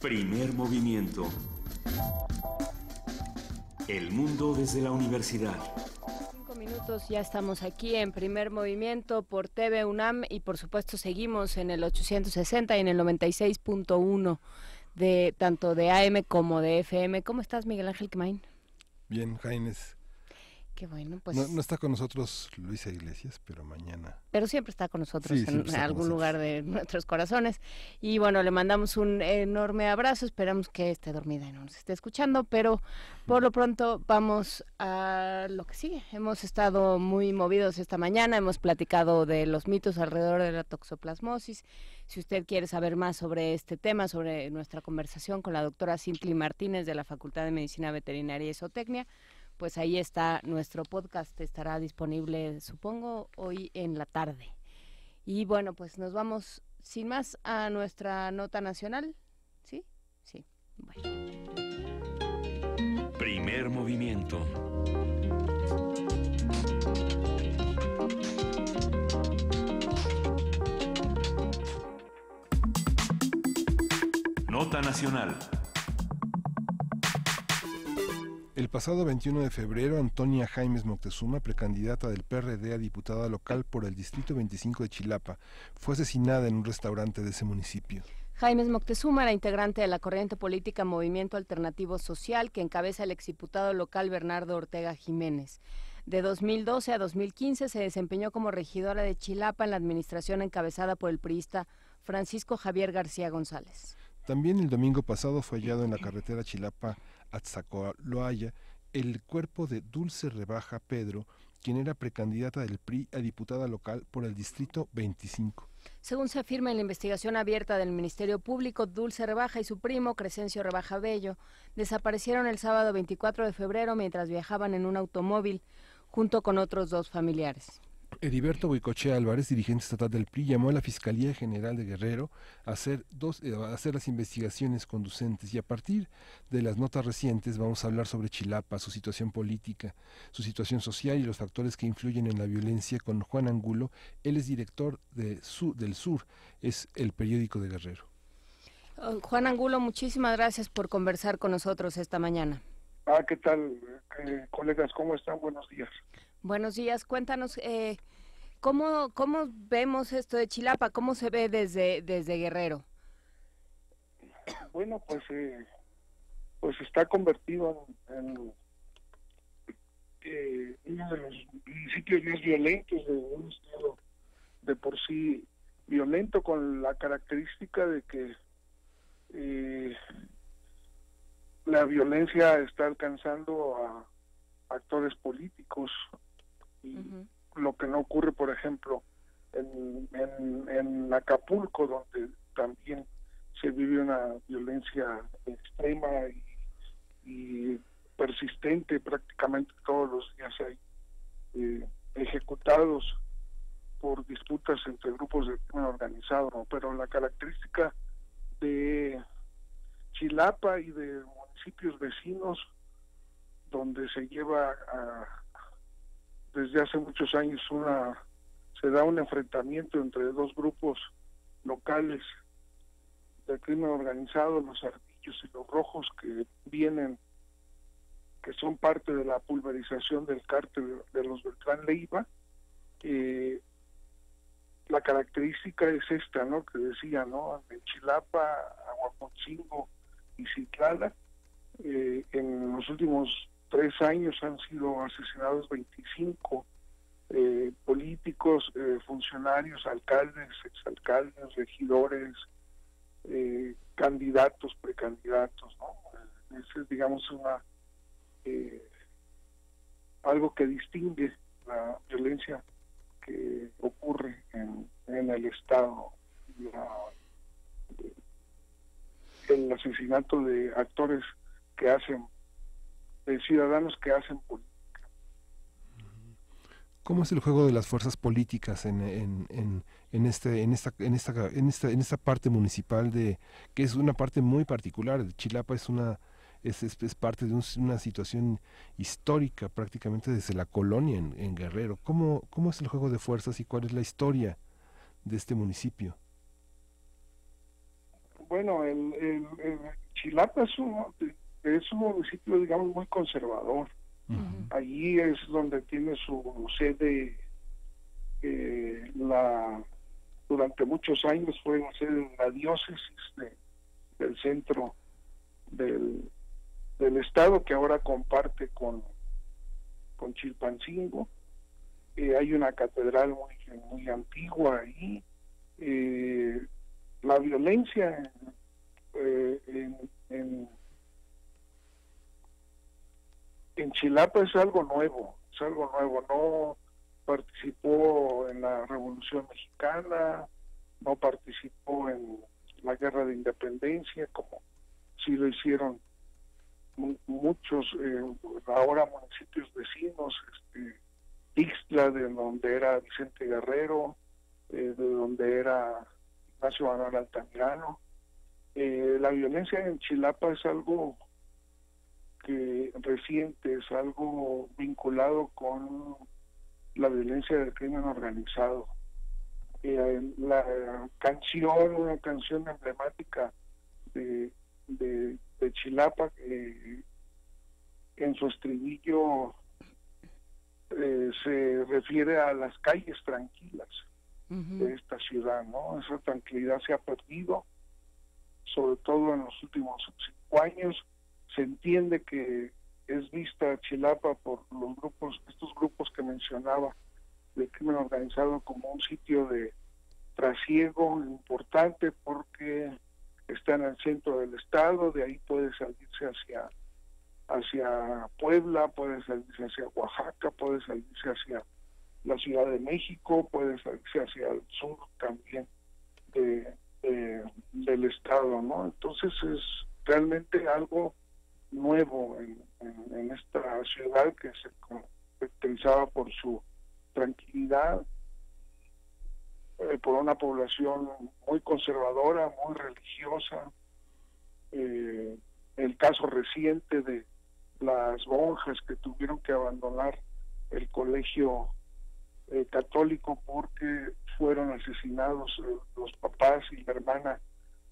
Primer movimiento. El mundo desde la universidad. 5 minutos, ya estamos aquí en Primer Movimiento por TV UNAM y por supuesto seguimos en el 860 y en el 96.1 de tanto de AM como de FM. ¿Cómo estás, Miguel Ángel Quemain? Bien, Jaines. Qué bueno, pues... No está con nosotros Luisa Iglesias, pero mañana... Pero siempre está con nosotros, sí, en algún lugar de nuestros corazones. Y bueno, le mandamos un enorme abrazo, esperamos que esté dormida y no nos esté escuchando, pero por lo pronto vamos a lo que sigue. Hemos estado muy movidos esta mañana, hemos platicado de los mitos alrededor de la toxoplasmosis. Si usted quiere saber más sobre este tema, sobre nuestra conversación con la doctora Cintly Martínez de la Facultad de Medicina Veterinaria y Zootecnia, pues ahí está nuestro podcast, estará disponible, supongo, hoy en la tarde. Y bueno, pues nos vamos sin más a nuestra nota nacional, ¿sí? Sí, bueno. Primer movimiento. Nota nacional. El pasado 21 de febrero, Antonia Jaimes Moctezuma, precandidata del PRD a diputada local por el Distrito 25 de Chilapa, fue asesinada en un restaurante de ese municipio. Jaimes Moctezuma era integrante de la corriente política Movimiento Alternativo Social que encabeza el exdiputado local Bernardo Ortega Jiménez. De 2012 a 2015 se desempeñó como regidora de Chilapa en la administración encabezada por el priista Francisco Javier García González. También el domingo pasado fue hallado en la carretera Chilapa-Atzacoaloaya el cuerpo de Dulce Rebaja Pedro, quien era precandidata del PRI a diputada local por el Distrito 25. Según se afirma en la investigación abierta del Ministerio Público, Dulce Rebaja y su primo, Crescencio Rebaja Bello, desaparecieron el sábado 24 de febrero mientras viajaban en un automóvil junto con otros dos familiares. Heriberto Boicochea Álvarez, dirigente estatal del PRI, llamó a la Fiscalía General de Guerrero a hacer las investigaciones conducentes, y a partir de las notas recientes vamos a hablar sobre Chilapa, su situación política, su situación social y los factores que influyen en la violencia con Juan Angulo. Él es director del Sur, es el periódico de Guerrero. Juan Angulo, muchísimas gracias por conversar con nosotros esta mañana. ¿Qué tal, colegas? ¿Cómo están? Buenos días. Buenos días. Cuéntanos, ¿cómo vemos esto de Chilapa? ¿Cómo se ve desde Guerrero? Bueno, pues está convertido en uno de los municipios más violentos de un estado de por sí violento, con la característica de que la violencia está alcanzando a actores políticos, y lo que no ocurre, por ejemplo, en Acapulco, donde también se vive una violencia extrema y persistente. Prácticamente todos los días hay ejecutados por disputas entre grupos de crimen organizado, ¿no? Pero la característica de Chilapa y de municipios vecinos, donde se lleva desde hace muchos años se da un enfrentamiento entre dos grupos locales de crimen organizado, los ardillos y los rojos, que son parte de la pulverización del cártel de los Beltrán Leiva. La característica es esta, ¿no?, que decía, ¿no?, en Chilapa, Aguacotzingo y Citlala, en los últimos 3 años han sido asesinados 25 políticos, funcionarios, alcaldes, exalcaldes, regidores, candidatos, precandidatos, ¿no? Ese es, digamos, algo que distingue la violencia que ocurre en el Estado, el asesinato de actores de ciudadanos que hacen política. ¿Cómo es el juego de las fuerzas políticas en esta parte municipal, que es una parte muy particular? Chilapa es parte de una situación histórica prácticamente desde la colonia en Guerrero. ¿Cómo es el juego de fuerzas y cuál es la historia de este municipio? Bueno, el Chilapa es un municipio, digamos, muy conservador. Allí es donde tiene su sede, durante muchos años fue la sede de la diócesis del centro del estado, que ahora comparte con Chilpancingo. Hay una catedral muy antigua ahí. La violencia en Chilapa es algo nuevo, no participó en la Revolución Mexicana, no participó en la Guerra de Independencia, como sí lo hicieron muchos ahora municipios vecinos, Ixtla, de donde era Vicente Guerrero, de donde era Ignacio Manuel Altamirano. La violencia en Chilapa es algo que reciente, es algo vinculado con la violencia del crimen organizado. Una canción emblemática de Chilapa, en su estribillo se refiere a las calles tranquilas de esta ciudad, ¿no? Esa tranquilidad se ha perdido, sobre todo en los últimos 5 años. Se entiende que es vista Chilapa por estos grupos que mencionaba del crimen organizado, como un sitio de trasiego importante, porque está en el centro del estado. De ahí puede salirse hacia Puebla, puede salirse hacia Oaxaca, puede salirse hacia la Ciudad de México, puede salirse hacia el sur también del estado, ¿no? Entonces es realmente algo nuevo en esta ciudad, que se caracterizaba por su tranquilidad, por una población muy conservadora, muy religiosa. El caso reciente de las monjas que tuvieron que abandonar el colegio católico porque fueron asesinados los papás y la hermana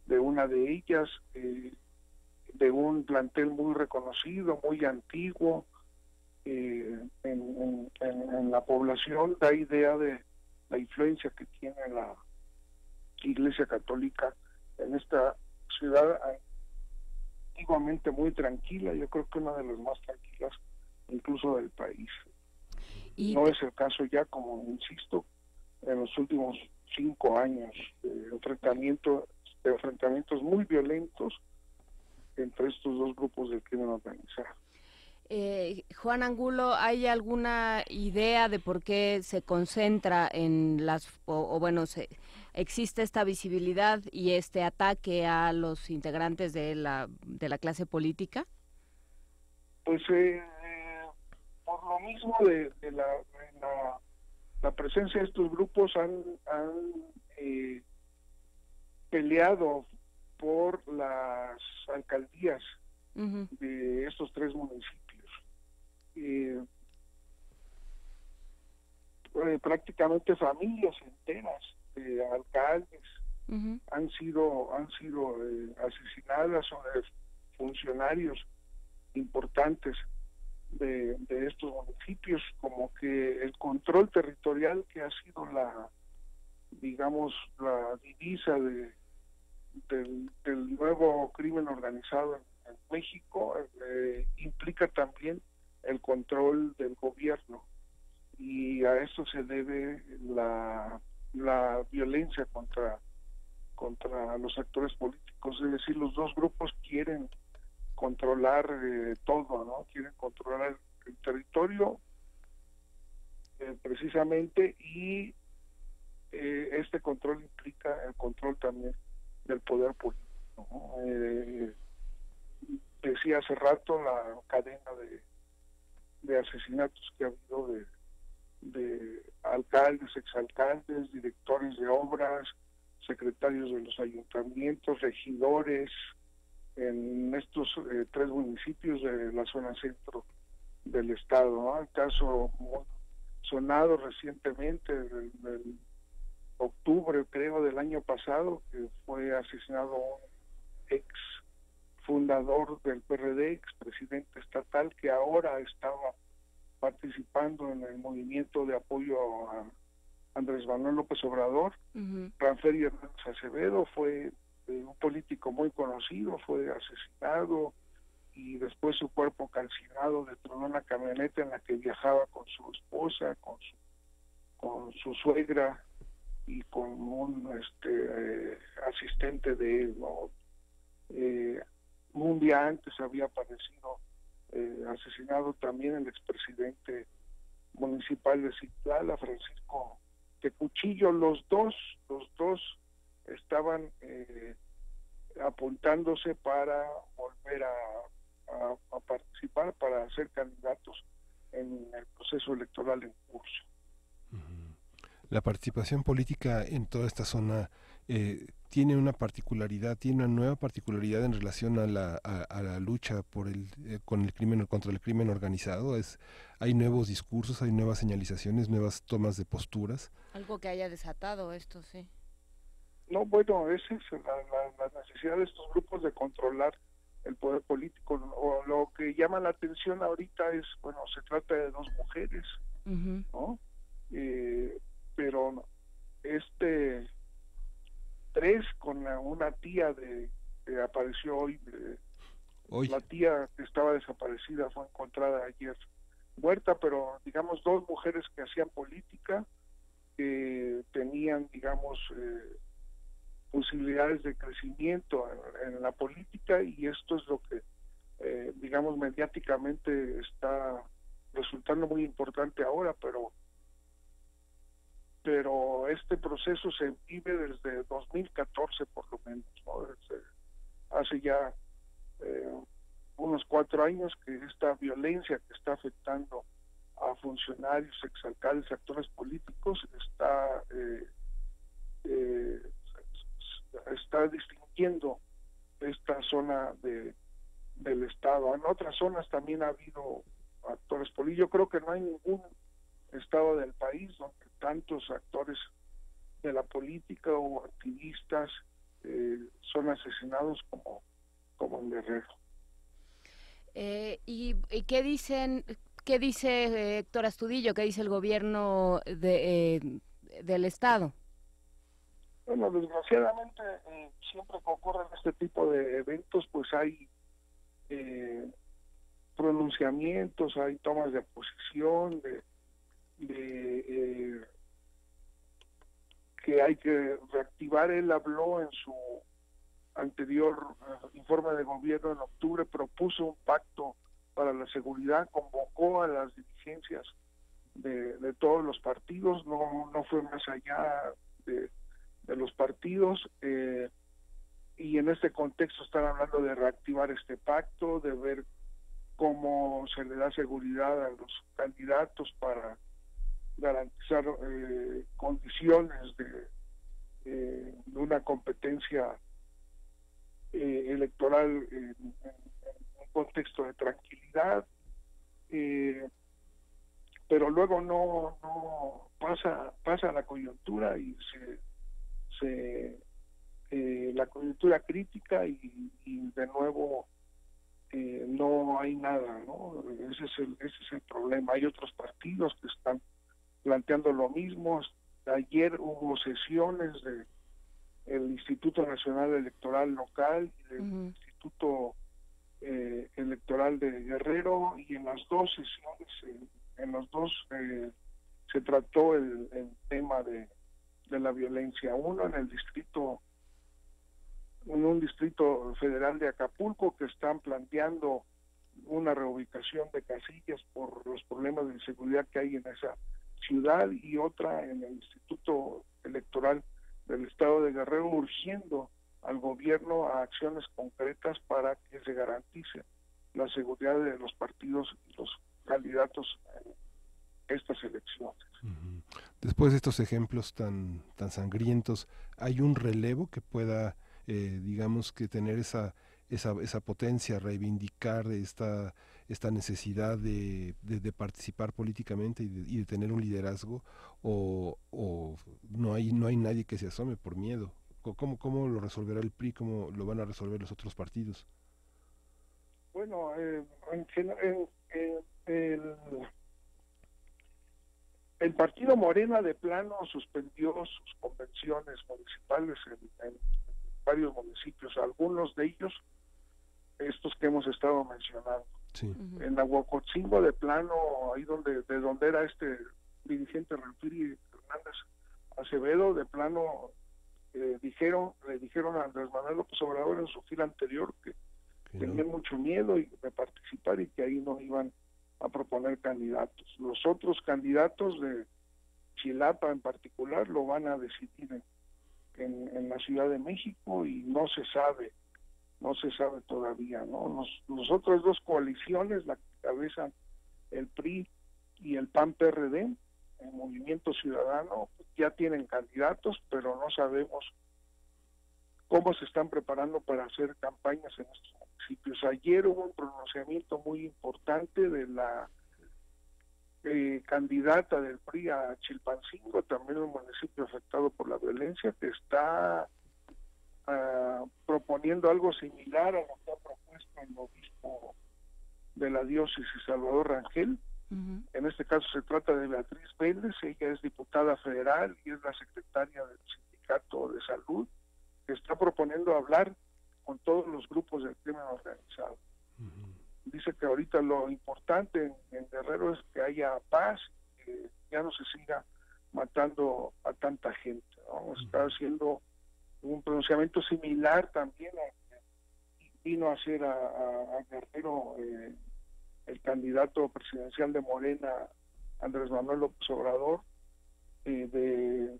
de una de ellas, de un plantel muy reconocido, muy antiguo en la población, da idea de la influencia que tiene la Iglesia Católica en esta ciudad antiguamente muy tranquila. Yo creo que una de las más tranquilas incluso del país. No es el caso ya, como insisto, en los últimos 5 años de enfrentamientos muy violentos entre estos dos grupos del crimen organizado. Juan Angulo, ¿hay alguna idea de por qué se concentra en existe esta visibilidad y este ataque a los integrantes de la clase política? Pues por lo mismo de la presencia de estos grupos han peleado por las alcaldías de estos 3 municipios. Prácticamente familias enteras de alcaldes han sido asesinadas, o de funcionarios importantes de estos municipios. Como que el control territorial, que ha sido la divisa del nuevo crimen organizado en México, implica también el control del gobierno, y a eso se debe la violencia contra los actores políticos. Es decir, los dos grupos quieren controlar todo, ¿no? Quieren controlar el territorio precisamente, y este control implica el control también del poder político, ¿no? Decía hace rato la cadena de asesinatos que ha habido de alcaldes, exalcaldes, directores de obras, secretarios de los ayuntamientos, regidores, en estos 3 municipios de la zona centro del estado, ¿no? El caso muy sonado recientemente, del octubre, creo, del año pasado, que fue asesinado un ex fundador del PRD, expresidente estatal, que ahora estaba participando en el movimiento de apoyo a Andrés Manuel López Obrador. Ranferi Hernández Acevedo fue un político muy conocido, fue asesinado y después su cuerpo calcinado dentro de una camioneta en la que viajaba con su esposa, con su suegra y con un asistente de él, ¿no? Un día antes había aparecido asesinado también el expresidente municipal de Citlala, Francisco de Cuchillo. Los dos estaban apuntándose para volver a participar, para ser candidatos en el proceso electoral en curso. La participación política en toda esta zona tiene una particularidad, tiene una nueva particularidad en relación a la lucha con el crimen, contra el crimen organizado. Hay nuevos discursos, hay nuevas señalizaciones, nuevas tomas de posturas. Algo que haya desatado esto, sí. No, bueno, esa es la necesidad de estos grupos de controlar el poder político. O lo que llama la atención ahorita es, bueno, se trata de dos mujeres, ¿no? Pero tres con una tía que apareció hoy. La tía que estaba desaparecida fue encontrada ayer muerta, pero digamos dos mujeres que hacían política, que tenían, digamos, posibilidades de crecimiento en la política, y esto es lo que, digamos, mediáticamente está resultando muy importante ahora, pero este proceso se vive desde 2014 por lo menos, ¿no? Desde hace ya unos 4 años que esta violencia que está afectando a funcionarios, exalcaldes, actores políticos está distinguiendo esta zona del estado. En otras zonas también ha habido actores políticos. Yo creo que no hay ningún estado del país donde tantos actores de la política o activistas son asesinados como en Guerrero. ¿Y qué dice Héctor Astudillo, qué dice el gobierno del estado? Bueno, desgraciadamente siempre que ocurren este tipo de eventos, pues hay pronunciamientos, hay tomas de posición, que hay que reactivar. Él habló en su anterior informe de gobierno en octubre, propuso un pacto para la seguridad, convocó a las dirigencias de todos los partidos, no fue más allá de los partidos, y en este contexto están hablando de reactivar este pacto, de ver cómo se le da seguridad a los candidatos para garantizar condiciones de una competencia electoral en un contexto de tranquilidad, pero luego no pasa la coyuntura y la coyuntura crítica y de nuevo no hay nada, ¿no? Ese es el problema. Hay otros partidos que están planteando lo mismo. Ayer hubo sesiones del Instituto Nacional Electoral Local y del Instituto Electoral de Guerrero, y en las dos sesiones, se trató el tema de la violencia. Uno en un distrito federal de Acapulco, que están planteando una reubicación de casillas por los problemas de inseguridad que hay en esa ciudad, y otra en el Instituto Electoral del Estado de Guerrero, urgiendo al gobierno a acciones concretas para que se garantice la seguridad de los partidos y los candidatos en estas elecciones. Después de estos ejemplos tan sangrientos, ¿hay un relevo que pueda, digamos, que tener esa potencia, reivindicar esta necesidad de participar políticamente y de tener un liderazgo, o no hay nadie que se asome por miedo? ¿Cómo lo resolverá el PRI? ¿Cómo lo van a resolver los otros partidos? Bueno, el partido Morena de plano suspendió sus convenciones municipales en varios municipios, algunos de ellos estos que hemos estado mencionando. Sí. En Aguacotzingo de plano, ahí de donde era este dirigente Renfiri Hernández Acevedo, de plano le dijeron a Andrés Manuel López Obrador en su gira anterior que tenían mucho miedo de participar y que ahí no iban a proponer candidatos. Los otros candidatos de Chilapa en particular lo van a decidir en la Ciudad de México y no se sabe todavía, ¿no? Las otras dos coaliciones, la que cabezan el PRI y el PAN-PRD, el Movimiento Ciudadano, ya tienen candidatos, pero no sabemos cómo se están preparando para hacer campañas en estos municipios. Ayer hubo un pronunciamiento muy importante de la candidata del PRI a Chilpancingo, también un municipio afectado por la violencia, que está proponiendo algo similar a lo que ha propuesto el obispo de la diócesis Salvador Rangel. En este caso se trata de Beatriz Vélez, ella es diputada federal y es la secretaria del Sindicato de Salud, que está proponiendo hablar con todos los grupos del crimen organizado. Dice que ahorita lo importante en Guerrero es que haya paz, que ya no se siga matando a tanta gente, ¿no? Está haciendo un pronunciamiento similar también vino a hacer a Guerrero el candidato presidencial de Morena, Andrés Manuel López Obrador, de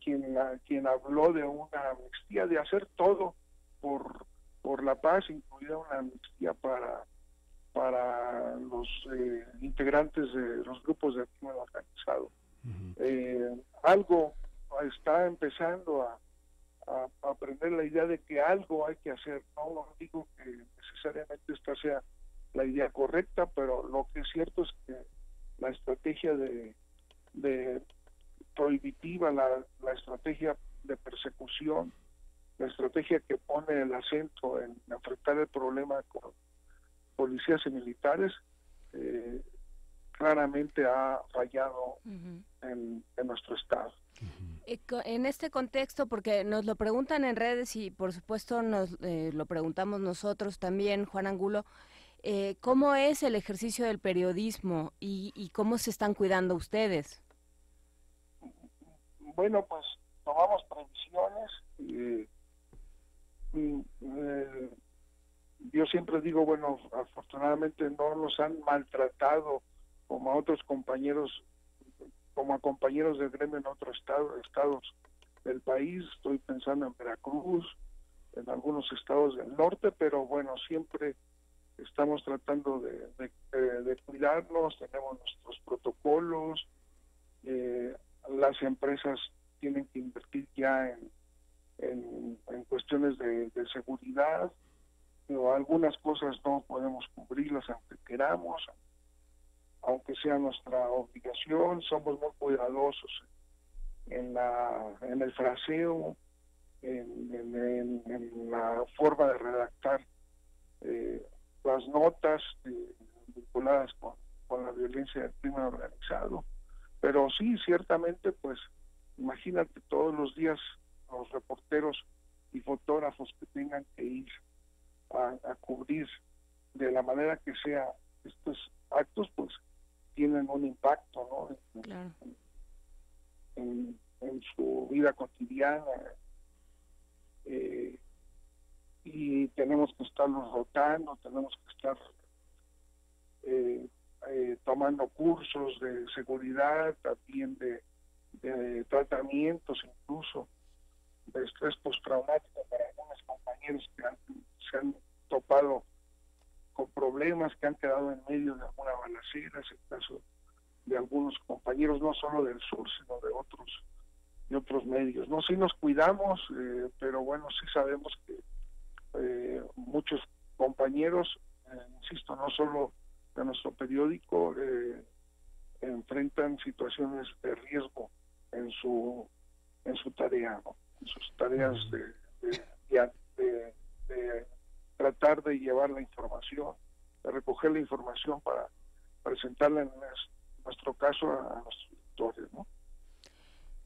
quien habló de una amnistía, de hacer todo por la paz, incluida una amnistía para los integrantes de los grupos de crimen organizado. Algo está empezando a aprender la idea de que algo hay que hacer. No digo que necesariamente esta sea la idea correcta, pero lo que es cierto es que la estrategia de prohibitiva, la estrategia de persecución, la estrategia que pone el acento en enfrentar el problema con policías y militares, claramente ha fallado en nuestro estado. En este contexto, porque nos lo preguntan en redes y por supuesto nos lo preguntamos nosotros también, Juan Angulo, ¿cómo es el ejercicio del periodismo y cómo se están cuidando ustedes? Bueno, pues tomamos previsiones. Yo siempre digo, bueno, afortunadamente no nos han maltratado como a otros compañeros, como a compañeros del gremio en otros estados del país. Estoy pensando en Veracruz, en algunos estados del norte, pero bueno, siempre estamos tratando de cuidarnos, tenemos nuestros protocolos, las empresas tienen que invertir ya en cuestiones de seguridad, pero algunas cosas no podemos cubrirlas aunque queramos, aunque sea nuestra obligación. Somos muy cuidadosos en el fraseo, en la forma de redactar las notas vinculadas con la violencia del crimen organizado. Pero sí, ciertamente, pues imagínate todos los días los reporteros y fotógrafos que tengan que ir a cubrir de la manera que sea estos actos, pues tienen un impacto, ¿no? Claro. En su vida cotidiana, y tenemos que estarlos rotando, tenemos que estar tomando cursos de seguridad, también de tratamientos, incluso de estrés postraumático para algunos compañeros que se han topado con problemas, que han quedado en medio de alguna balacera. Es el caso de algunos compañeros, no solo del sur, sino de otros medios. No, sí nos cuidamos, pero bueno, sí sabemos que muchos compañeros, insisto, no solo de nuestro periódico, enfrentan situaciones de riesgo en su tarea, ¿no? sus tareas de tratar de llevar la información, de recoger la información para presentarla en nuestro caso a los lectores, ¿no?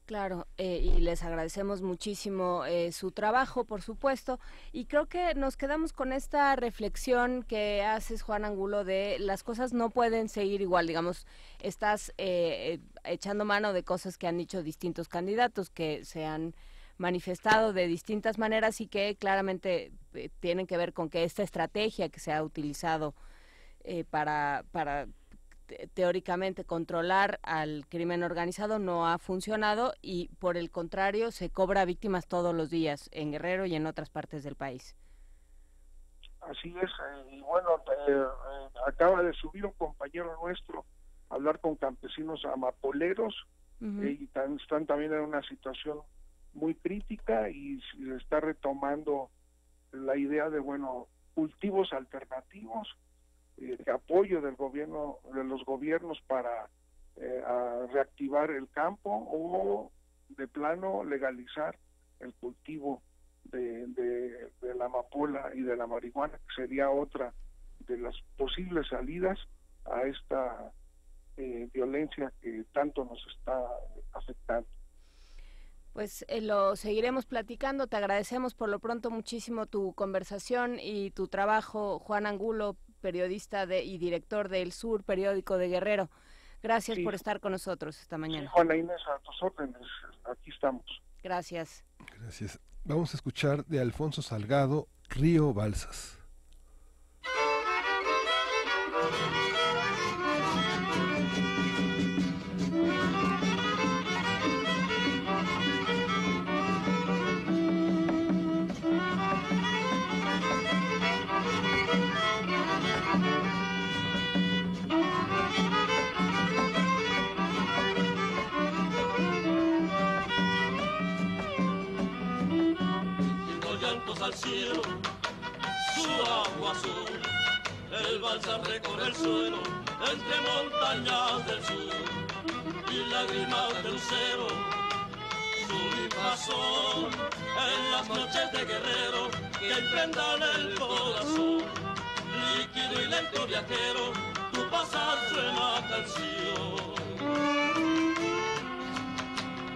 Claro, y les agradecemos muchísimo su trabajo, por supuesto, y creo que nos quedamos con esta reflexión que haces, Juan Angulo, de las cosas no pueden seguir igual, digamos, estás echando mano de cosas que han dicho distintos candidatos, que se han manifestado de distintas maneras y que claramente tienen que ver con que esta estrategia que se ha utilizado para teóricamente controlar al crimen organizado no ha funcionado y por el contrario se cobra víctimas todos los días en Guerrero y en otras partes del país. Así es, y bueno, acaba de subir un compañero nuestro a hablar con campesinos amapoleros. Y están también en una situación muy crítica y se está retomando la idea de, bueno, cultivos alternativos, de apoyo del gobierno, de los gobiernos para reactivar el campo o de plano legalizar el cultivo de la amapola y de la marihuana, que sería otra de las posibles salidas a esta violencia que tanto nos está afectando. Pues lo seguiremos platicando. Te agradecemos por lo pronto muchísimo tu conversación y tu trabajo, Juan Angulo, periodista y director del Sur, periódico de Guerrero. Gracias por estar con nosotros esta mañana. Sí, Juana Inés, a tus órdenes, aquí estamos. Gracias. Gracias. Vamos a escuchar de Alfonso Salgado, Río Balsas. Al cielo, su agua azul, el balsa recorre el suelo entre montañas del sur y lágrimas de lucero, su razón en las noches de Guerrero que emprendan el corazón, líquido y lento viajero, tu pasar suena canción.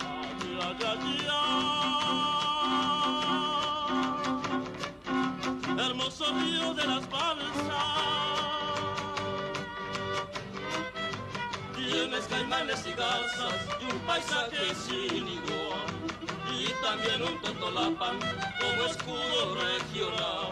Ay, ay, ay, ay. Hermoso río de las balsas, tienes caimanes y garzas y un paisaje sin igual, y también un totolapan como escudo regional.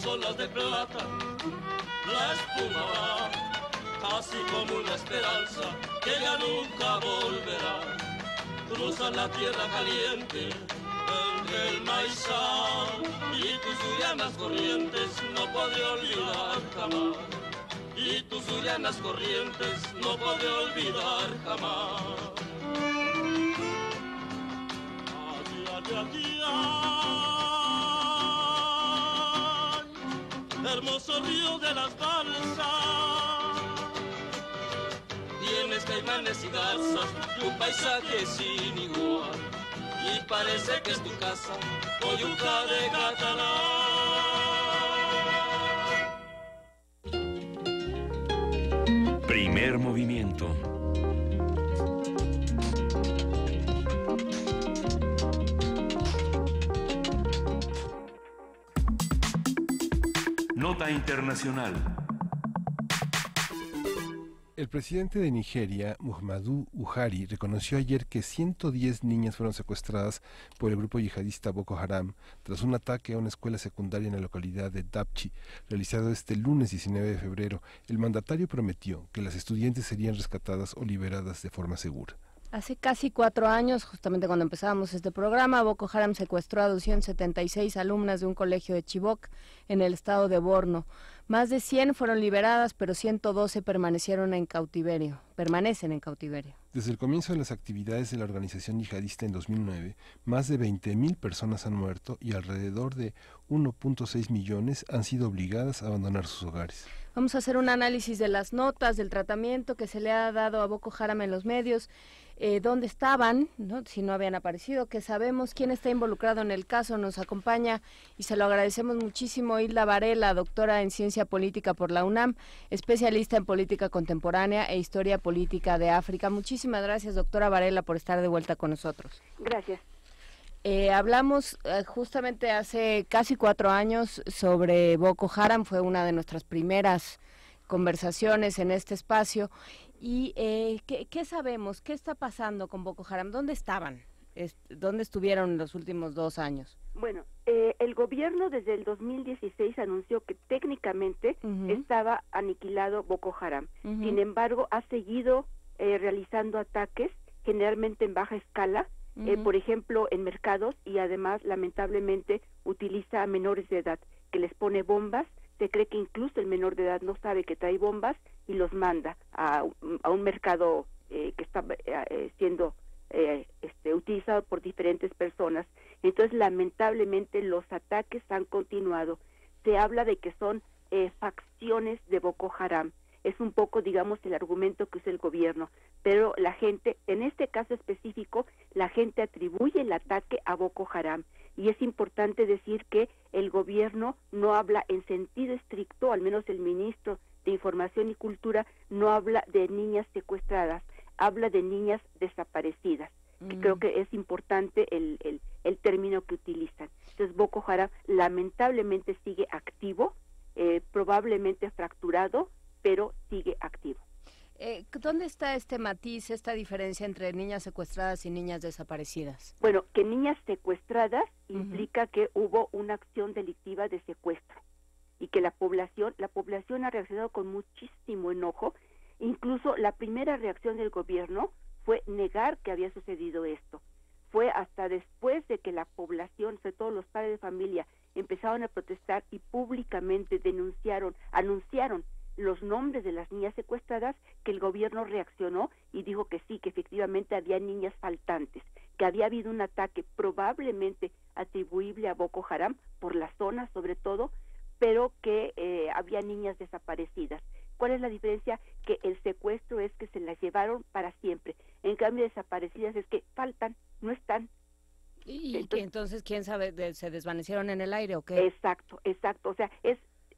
Olas de plata, la espuma va, así como una esperanza que ya nunca volverá. Cruza la tierra caliente entre el maizal y tus llanas corrientes no podré olvidar jamás. Y tus llanas corrientes no podré olvidar jamás. Ay, ay, ay, ay. Hermoso río de las balsas, tienes caimanes y garzas y un paisaje sin igual, y parece que es tu casa, Coyuca de Catalán. Primer movimiento. Nota internacional. El presidente de Nigeria, Muhammadu Buhari, reconoció ayer que 110 niñas fueron secuestradas por el grupo yihadista Boko Haram tras un ataque a una escuela secundaria en la localidad de Dapchi, realizado este lunes 19 de febrero. El mandatario prometió que las estudiantes serían rescatadas o liberadas de forma segura. Hace casi 4 años, justamente cuando empezábamos este programa, Boko Haram secuestró a 276 alumnas de un colegio de Chibok en el estado de Borno. Más de 100 fueron liberadas, pero 112 permanecen en cautiverio. Desde el comienzo de las actividades de la organización yihadista en 2009, más de 20.000 personas han muerto y alrededor de 1.6 millones han sido obligadas a abandonar sus hogares. Vamos a hacer un análisis de las notas, del tratamiento que se le ha dado a Boko Haram en los medios, dónde estaban, ¿no? Si no habían aparecido, qué sabemos, quién está involucrado en el caso. Nos acompaña y se lo agradecemos muchísimo Hilda Varela, doctora en Ciencia Política por la UNAM, especialista en política contemporánea e historia política de África. Muchísimas gracias, doctora Varela, por estar de vuelta con nosotros. Gracias. Hablamos justamente hace casi 4 años sobre Boko Haram, fue una de nuestras primeras conversaciones en este espacio. ¿Y qué sabemos? ¿Qué está pasando con Boko Haram? ¿Dónde estaban? ¿Dónde estuvieron en los últimos 2 años? Bueno, el gobierno desde el 2016 anunció que técnicamente estaba aniquilado Boko Haram. Sin embargo, ha seguido realizando ataques, generalmente en baja escala, por ejemplo, en mercados, y además, lamentablemente, utiliza a menores de edad, que les pone bombas. Se cree que incluso el menor de edad no sabe que trae bombas y los manda a un mercado que está siendo utilizado por diferentes personas. Entonces, lamentablemente, los ataques han continuado. Se habla de que son facciones de Boko Haram. Es un poco, digamos, el argumento que usa el gobierno, pero la gente, en este caso específico, la gente atribuye el ataque a Boko Haram, y es importante decir que el gobierno no habla en sentido estricto, al menos el ministro de Información y Cultura no habla de niñas secuestradas, habla de niñas desaparecidas, que creo que es importante el término que utilizan. Entonces, Boko Haram lamentablemente sigue activo, probablemente fracturado, pero sigue activo. ¿Dónde está este matiz, esta diferencia entre niñas secuestradas y niñas desaparecidas? Bueno, que niñas secuestradas implica que hubo una acción delictiva de secuestro y que la población ha reaccionado con muchísimo enojo. Incluso la primera reacción del gobierno fue negar que había sucedido esto. Fue hasta después de que la población, sobre todo los padres de familia, empezaron a protestar y públicamente anunciaron los nombres de las niñas secuestradas, que el gobierno reaccionó y dijo que sí, que efectivamente había niñas faltantes, que había habido un ataque probablemente atribuible a Boko Haram por la zona sobre todo, pero que había niñas desaparecidas. ¿Cuál es la diferencia? Que el secuestro es que se las llevaron para siempre, en cambio desaparecidas es que faltan, no están. ¿Y entonces quién sabe, se desvanecieron en el aire o qué? Exacto, o sea,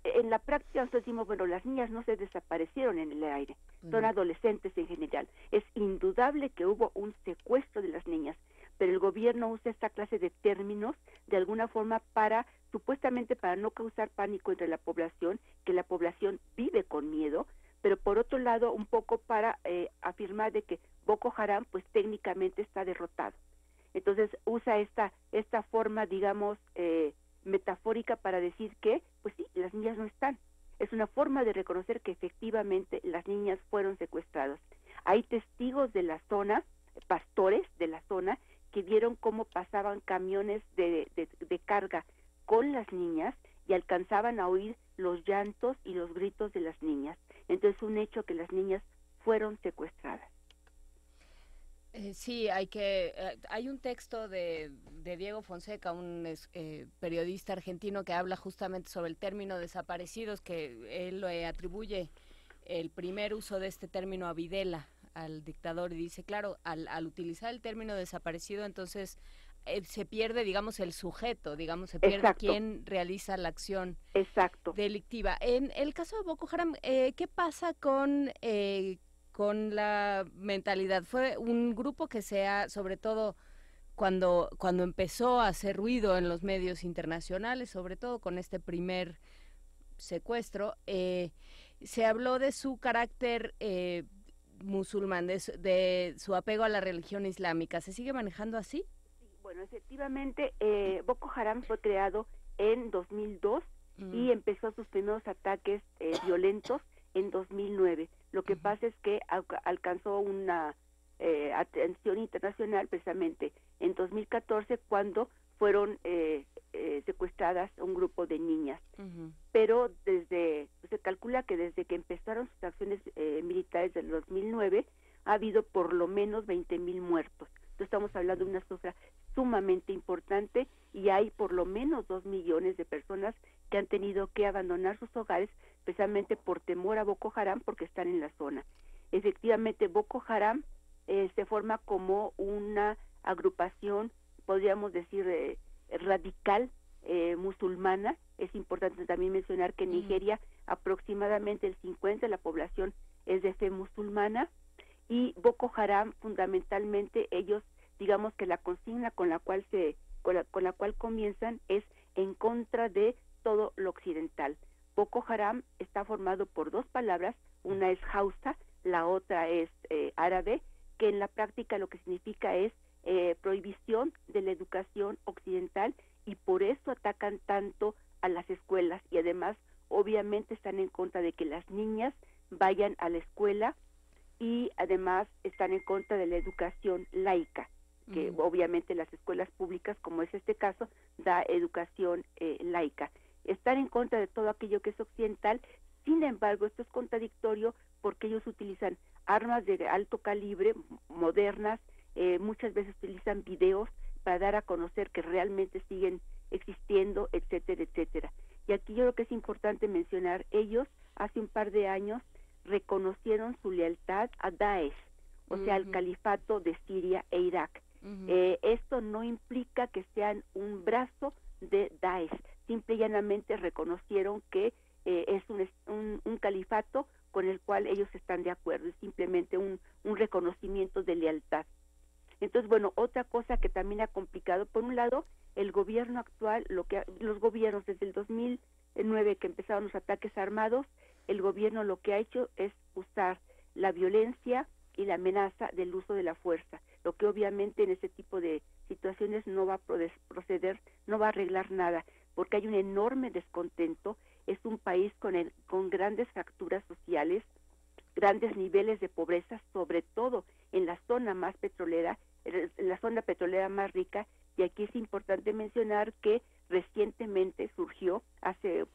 en la práctica nosotros decimos, bueno, las niñas no se desaparecieron en el aire, son adolescentes en general. Es indudable que hubo un secuestro de las niñas, pero el gobierno usa esta clase de términos de alguna forma supuestamente para no causar pánico entre la población, que la población vive con miedo, pero por otro lado un poco para afirmar de que Boko Haram pues técnicamente está derrotado. Entonces usa esta forma, digamos, metafórica para decir que, pues sí, las niñas no están. Es una forma de reconocer que efectivamente las niñas fueron secuestradas. Hay testigos de la zona, pastores de la zona, que vieron cómo pasaban camiones de carga con las niñas y alcanzaban a oír los llantos y los gritos de las niñas. Entonces, un hecho que las niñas fueron secuestradas. Sí, hay un texto de Diego Fonseca, un periodista argentino que habla justamente sobre el término desaparecidos, que él le atribuye el primer uso de este término a Videla, al dictador, y dice, claro, al utilizar el término desaparecido, entonces se pierde, digamos, el sujeto, digamos, se pierde quién realiza la acción delictiva. En el caso de Boko Haram, ¿qué pasa con la mentalidad? Fue un grupo que sobre todo cuando empezó a hacer ruido en los medios internacionales, sobre todo con este primer secuestro, se habló de su carácter musulmán, de su apego a la religión islámica. ¿Se sigue manejando así? Sí, bueno, efectivamente, Boko Haram fue creado en 2002 y empezó sus primeros ataques violentos en 2009. Lo que pasa es que alcanzó una atención internacional precisamente en 2014 cuando fueron secuestradas un grupo de niñas. Pero se calcula que desde que empezaron sus acciones militares del 2009 ha habido por lo menos 20,000 muertos. Entonces estamos hablando de una cifra sumamente importante y hay por lo menos 2 millones de personas que han tenido que abandonar sus hogares precisamente por temor a Boko Haram porque están en la zona. Efectivamente, Boko Haram se forma como una agrupación, podríamos decir, radical musulmana. Es importante también mencionar que en Nigeria aproximadamente el 50% de la población es de fe musulmana, y Boko Haram fundamentalmente ellos, digamos que la consigna con la cual comienzan es en contra de todo lo occidental. Boko Haram está formado por dos palabras, una es Hausa, la otra es árabe, que en la práctica lo que significa es prohibición de la educación occidental, y por eso atacan tanto a las escuelas, y además obviamente están en contra de que las niñas vayan a la escuela, y además están en contra de la educación laica, que obviamente las escuelas públicas, como es este caso, da educación laica. Están en contra de todo aquello que es occidental. Sin embargo, esto es contradictorio porque ellos utilizan armas de alto calibre, modernas, muchas veces utilizan videos para dar a conocer que realmente siguen existiendo, etcétera, etcétera. Y aquí yo creo que es importante mencionar, ellos hace un par de años reconocieron su lealtad a Daesh, o sea, al califato de Siria e Irak. Esto no implica que sean un brazo de Daesh, simple y llanamente reconocieron que es un califato con el cual ellos están de acuerdo, es simplemente un reconocimiento de lealtad. Entonces, bueno, otra cosa que también ha complicado, por un lado, el gobierno actual, los gobiernos desde el 2009 que empezaron los ataques armados, el gobierno lo que ha hecho es usar la violencia y la amenaza del uso de la fuerza, lo que obviamente en ese tipo de situaciones no va a proceder, no va a arreglar nada, porque hay un enorme descontento. Es un país con grandes fracturas sociales, grandes niveles de pobreza, sobre todo en la zona más petrolera, en la zona petrolera más rica, y aquí es importante mencionar que recientemente surgió, hace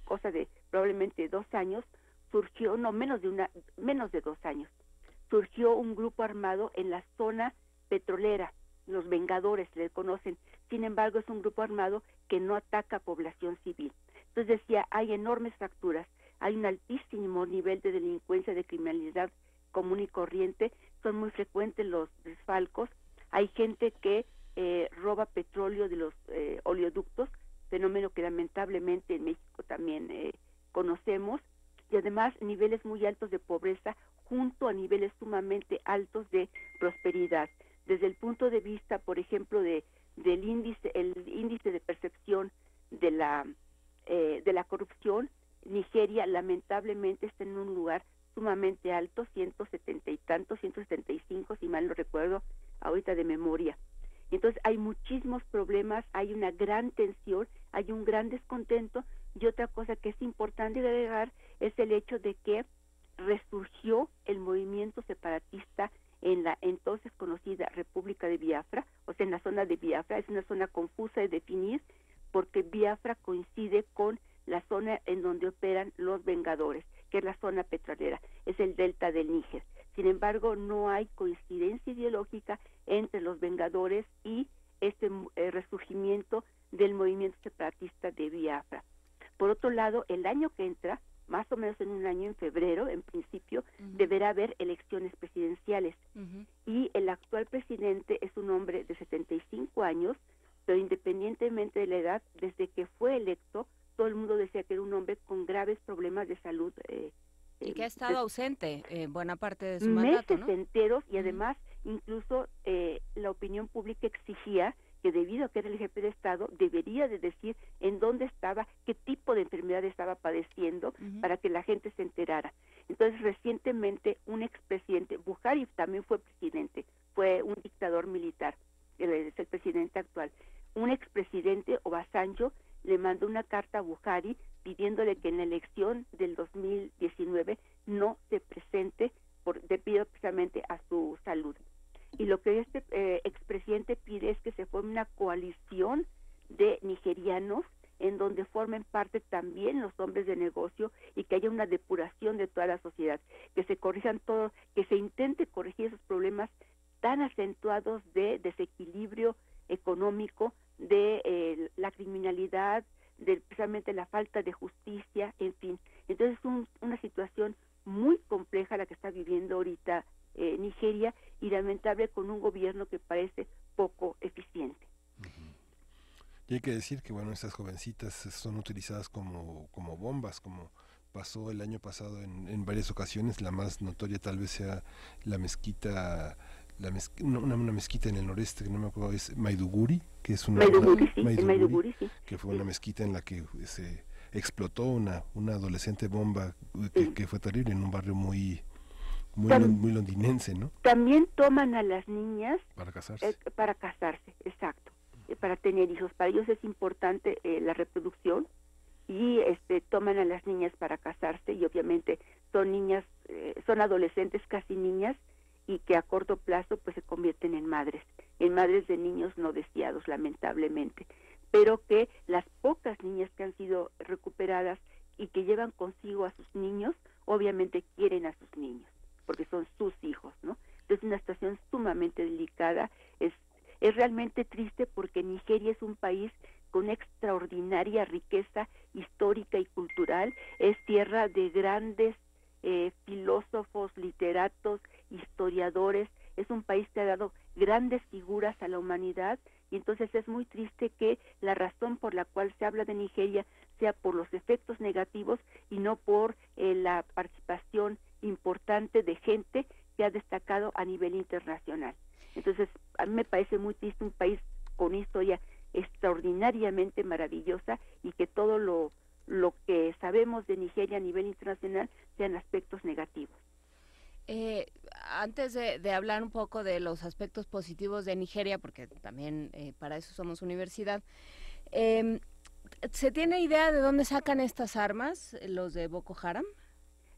cosa de probablemente 2 años, surgió, no, menos de 2 años, surgió un grupo armado en la zona petrolera, los Vengadores le conocen. Sin embargo, es un grupo armado que no ataca a población civil. Entonces decía, hay enormes fracturas, hay un altísimo nivel de delincuencia, de criminalidad común y corriente, son muy frecuentes los desfalcos, hay gente que roba petróleo de los oleoductos, fenómeno que lamentablemente en México también conocemos, y además niveles muy altos de pobreza junto a niveles sumamente altos de prosperidad. Desde el punto de vista, por ejemplo, el índice de percepción de la corrupción, Nigeria lamentablemente está en un lugar sumamente alto, 170 y tantos, 175 si mal no recuerdo ahorita de memoria. Entonces hay muchísimos problemas, hay una gran tensión, hay un gran descontento, y otra cosa que es importante agregar es el hecho de que resurgió el movimiento separatista en la entonces conocida República de Biafra, o sea, en la zona de Biafra. Es una zona confusa de definir porque Biafra coincide con la zona en donde operan los Vengadores, que es la zona petrolera, es el delta del Níger. Sin embargo, no hay coincidencia ideológica entre los Vengadores y este resurgimiento del movimiento separatista de Biafra. Por otro lado, el año que entra, más o menos en un año, en febrero, en principio, deberá haber elecciones presidenciales. Y el actual presidente es un hombre de 75 años, pero independientemente de la edad, desde que fue electo, todo el mundo decía que era un hombre con graves problemas de salud. Y que ha estado ausente buena parte de su mandato, ¿no? Meses enteros, y además incluso la opinión pública exigía que debido a que era el jefe de Estado, debería de decir en dónde estaba, qué tipo de enfermedad estaba padeciendo, para que la gente se enterara. Entonces, recientemente, un expresidente, Buhari también fue presidente, fue un dictador militar, es el presidente actual. Un expresidente, Obasanjo, le mandó una carta a Buhari pidiéndole que en la elección del 2019 no se presente debido precisamente a su salud. Y lo que este expresidente pide es que se forme una coalición de nigerianos en donde formen parte también los hombres de negocio y que haya una depuración de toda la sociedad, que se corrijan todo, que se intente corregir esos problemas tan acentuados de desequilibrio económico, de la criminalidad, de precisamente la falta de justicia, en fin. Entonces es una situación muy compleja la que está viviendo ahorita Nigeria, y lamentable, con un gobierno que parece poco eficiente. Y hay que decir que bueno, estas jovencitas son utilizadas como bombas, como pasó el año pasado en varias ocasiones. La más notoria tal vez sea la mezquita, una mezquita en el noreste, que no me acuerdo, es Maiduguri, que es Maiduguri, sí. Que fue una mezquita en la que se explotó una adolescente bomba que fue terrible, en un barrio muy londinense, ¿no? También toman a las niñas para casarse. Exacto, para tener hijos. Para ellos es importante la reproducción, y toman a las niñas para casarse, y obviamente son niñas, son adolescentes, casi niñas, y que a corto plazo pues se convierten en madres de niños no deseados, lamentablemente, pero que las pocas niñas que han sido recuperadas y que llevan consigo a sus niños, obviamente quieren a sus niños, porque son sus hijos, ¿no? Entonces, una situación sumamente delicada. Es realmente triste, porque Nigeria es un país con extraordinaria riqueza histórica y cultural, es tierra de grandes filósofos, literatos, historiadores, es un país que ha dado grandes figuras a la humanidad, y entonces es muy triste que la razón por la cual se habla de Nigeria sea por los efectos negativos y no por la participación importante de gente que ha destacado a nivel internacional. Entonces, a mí me parece muy triste un país con una historia extraordinariamente maravillosa, y que todo lo que sabemos de Nigeria a nivel internacional sean aspectos negativos. Antes de hablar un poco de los aspectos positivos de Nigeria, porque también para eso somos universidad, ¿se tiene idea de dónde sacan estas armas los de Boko Haram?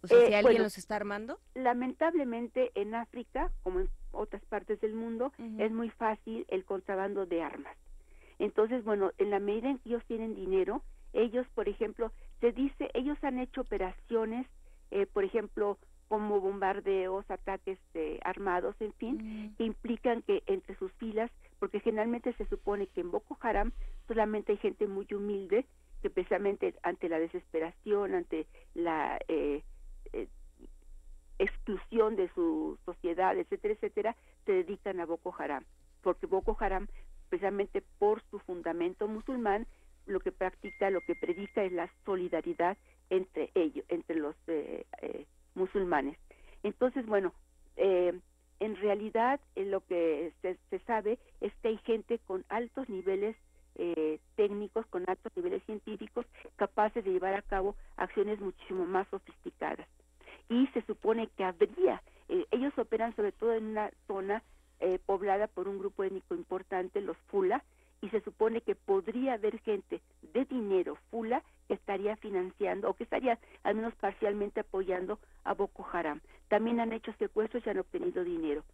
O sea, si alguien los está armando. Lamentablemente en África, como en otras partes del mundo, es muy fácil el contrabando de armas. Entonces, bueno, en la medida en que ellos tienen dinero, ellos, por ejemplo, ellos han hecho operaciones, por ejemplo, como bombardeos, ataques armados, en fin, que implican que entre sus filas, porque generalmente se supone que en Boko Haram solamente hay gente muy humilde, que precisamente ante la desesperación, ante la exclusión de su sociedad, etcétera, etcétera, se dedican a Boko Haram, porque Boko Haram, precisamente por su fundamento musulmán, lo que predica es la solidaridad entre ellos, entre los musulmanes. Entonces, bueno, en realidad lo que se sabe es que hay gente con altos niveles técnicos, con altos niveles científicos, capaces de llevar a cabo acciones muchísimo más sofisticadas. Y se supone que ellos operan sobre todo en una zona poblada por un grupo étnico importante, los Fula, y se supone que podría haber gente de dinero Fula que estaría financiando, o que estaría al menos parcialmente apoyando a Boko Haram. También han hecho secuestros y han obtenido dinero.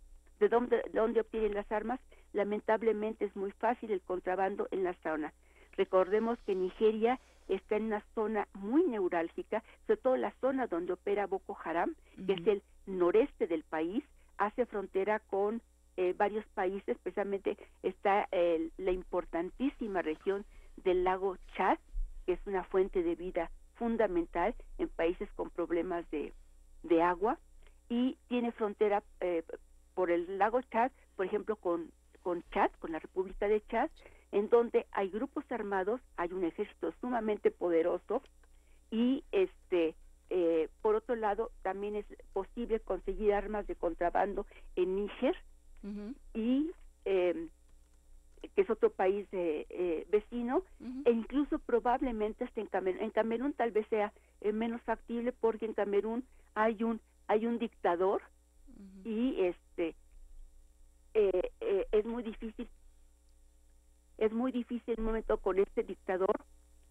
¿De dónde obtienen las armas? Lamentablemente es muy fácil el contrabando en la zona. Recordemos que Nigeria está en una zona muy neurálgica, sobre todo la zona donde opera Boko Haram, que es el noreste del país, hace frontera con varios países, especialmente está la importantísima región del lago Chad, que es una fuente de vida fundamental en países con problemas de agua, y tiene frontera por el lago Chad, por ejemplo, con Chad, con la República de Chad, en donde hay grupos armados, hay un ejército sumamente poderoso, y por otro lado también es posible conseguir armas de contrabando en Níger, y que es otro país vecino, e incluso probablemente hasta en Camerún. En Camerún tal vez sea menos factible, porque en Camerún hay un dictador, y es muy difícil en un momento con este dictador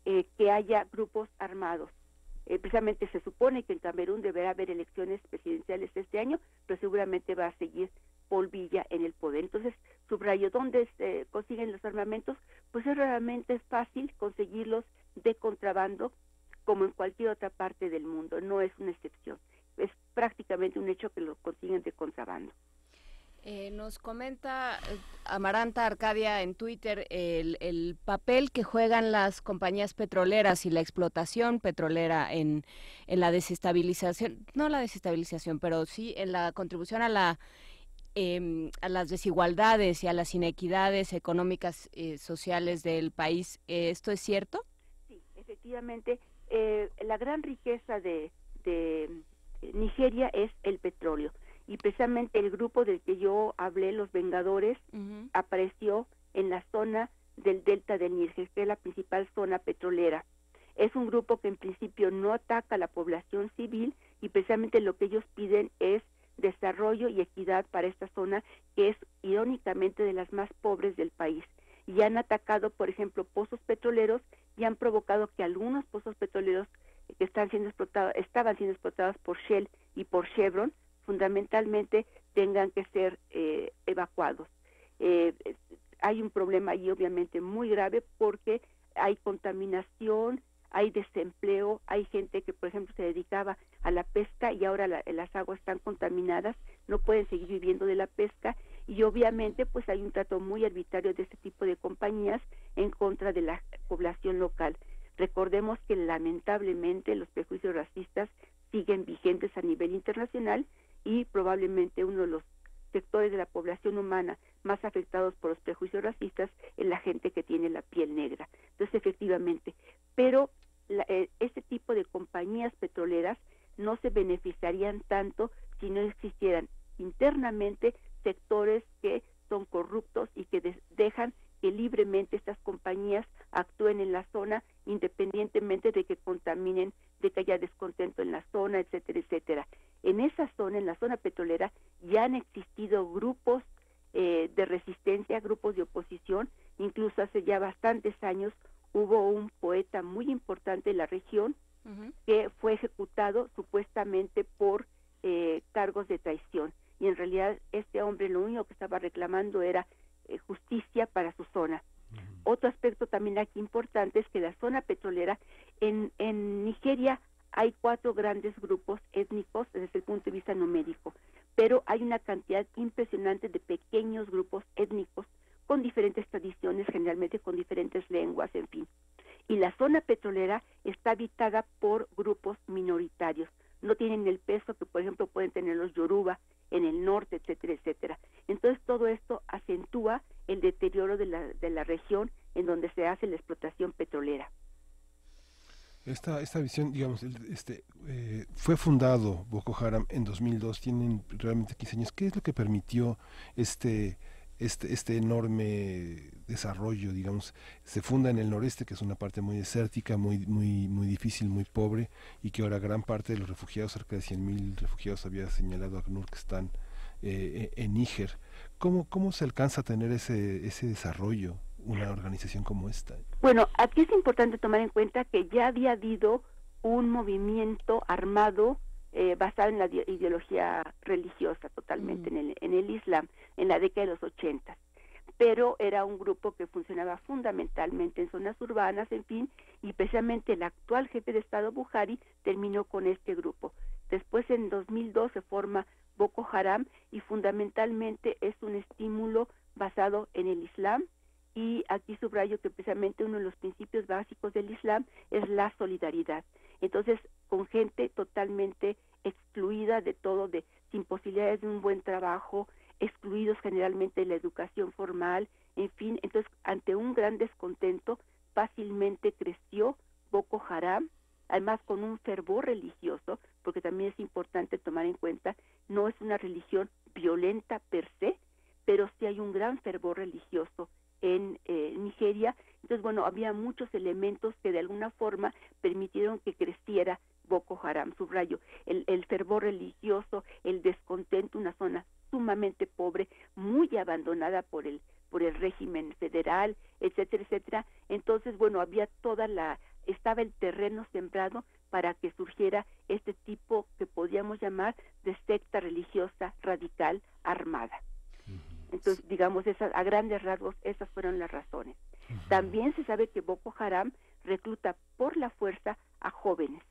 que haya grupos armados. precisamente se supone que en Camerún deberá haber elecciones presidenciales este año, pero seguramente va a seguir Paul Biya en el poder. Entonces, subrayo, ¿dónde se consiguen los armamentos? Pues es realmente fácil conseguirlos de contrabando, como en cualquier otra parte del mundo, no es una excepción. Es prácticamente un hecho que los consiguen de contrabando. Nos comenta Amaranta Arcadia en Twitter el papel que juegan las compañías petroleras y la explotación petrolera en la desestabilización, no la desestabilización, pero sí en la contribución a las desigualdades y a las inequidades económicas sociales del país. ¿Esto es cierto? Sí, efectivamente. La gran riqueza de Nigeria es el petróleo. Y precisamente el grupo del que yo hablé, los Vengadores, apareció en la zona del delta del Níger, que es la principal zona petrolera. Es un grupo que en principio no ataca a la población civil y precisamente lo que ellos piden es desarrollo y equidad para esta zona, que es irónicamente de las más pobres del país. Y han atacado, por ejemplo, pozos petroleros y han provocado que algunos pozos petroleros que estaban siendo explotados por Shell y por Chevron, fundamentalmente tengan que ser evacuados. Hay un problema ahí obviamente muy grave porque hay contaminación, hay desempleo, hay gente que por ejemplo se dedicaba a la pesca y ahora las aguas están contaminadas, no pueden seguir viviendo de la pesca y obviamente pues hay un trato muy arbitrario de este tipo de compañías en contra de la población local. Recordemos que lamentablemente los prejuicios racistas siguen vigentes a nivel internacional y probablemente uno de los sectores de la población humana más afectados por los prejuicios racistas es la gente que tiene la piel negra. Entonces, efectivamente, pero este tipo de compañías petroleras no se beneficiarían tanto si no existieran internamente sectores que son corruptos y que dejan que libremente estas compañías actúen en la zona independientemente de que contaminen, de que haya descontento en la zona, etcétera, etcétera. En esa zona, en la zona petrolera, ya han existido grupos de resistencia, grupos de oposición, incluso hace ya bastantes años hubo un poeta muy importante en la región que fue ejecutado supuestamente por cargos de traición, y en realidad este hombre lo único que estaba reclamando era justicia para su zona. Otro aspecto también aquí importante es que la zona petrolera en Nigeria hay 4 grandes grupos étnicos desde el punto de vista numérico, pero hay una cantidad impresionante de pequeños grupos étnicos con diferentes tradiciones, generalmente con diferentes lenguas, en fin. Y la zona petrolera está habitada por grupos minoritarios. No tienen el peso que, por ejemplo, pueden tener los Yoruba en el norte, etcétera, etcétera. Entonces, todo esto acentúa el deterioro de la región en donde se hace la explotación petrolera. Esta visión, digamos, fue fundado Boko Haram en 2002, tienen realmente 15 años. ¿Qué es lo que permitió este enorme desarrollo? Digamos, se funda en el noreste, que es una parte muy desértica, muy difícil, muy pobre, y que ahora gran parte de los refugiados, cerca de 100.000 refugiados, había señalado ACNUR, que están en Níger. ¿Cómo se alcanza a tener ese desarrollo, una organización como esta? Bueno, aquí es importante tomar en cuenta que ya había habido un movimiento armado basado en la ideología religiosa totalmente, en el Islam, en la década de los 80, pero era un grupo que funcionaba fundamentalmente en zonas urbanas, en fin, y precisamente el actual jefe de Estado, Buhari, terminó con este grupo. Después, en 2002, se forma Boko Haram y fundamentalmente es un estímulo basado en el Islam, y aquí subrayo que precisamente uno de los principios básicos del Islam es la solidaridad. Entonces, con gente totalmente excluida de todo, sin posibilidades de un buen trabajo, excluidos generalmente de la educación formal, en fin, entonces ante un gran descontento fácilmente creció Boko Haram, además con un fervor religioso, porque también es importante tomar en cuenta, no es una religión violenta per se, pero sí hay un gran fervor religioso en Nigeria. Entonces, bueno, había muchos elementos que de alguna forma permitieron que creciera Boko Haram. Subrayo, el fervor religioso, el descontento, una zona sumamente pobre, muy abandonada por el régimen federal, etcétera, etcétera. Entonces, bueno, había estaba el terreno sembrado para que surgiera este tipo que podríamos llamar de secta religiosa radical armada. Entonces, digamos, a grandes rasgos, esas fueron las razones. También se sabe que Boko Haram recluta por la fuerza a jóvenes,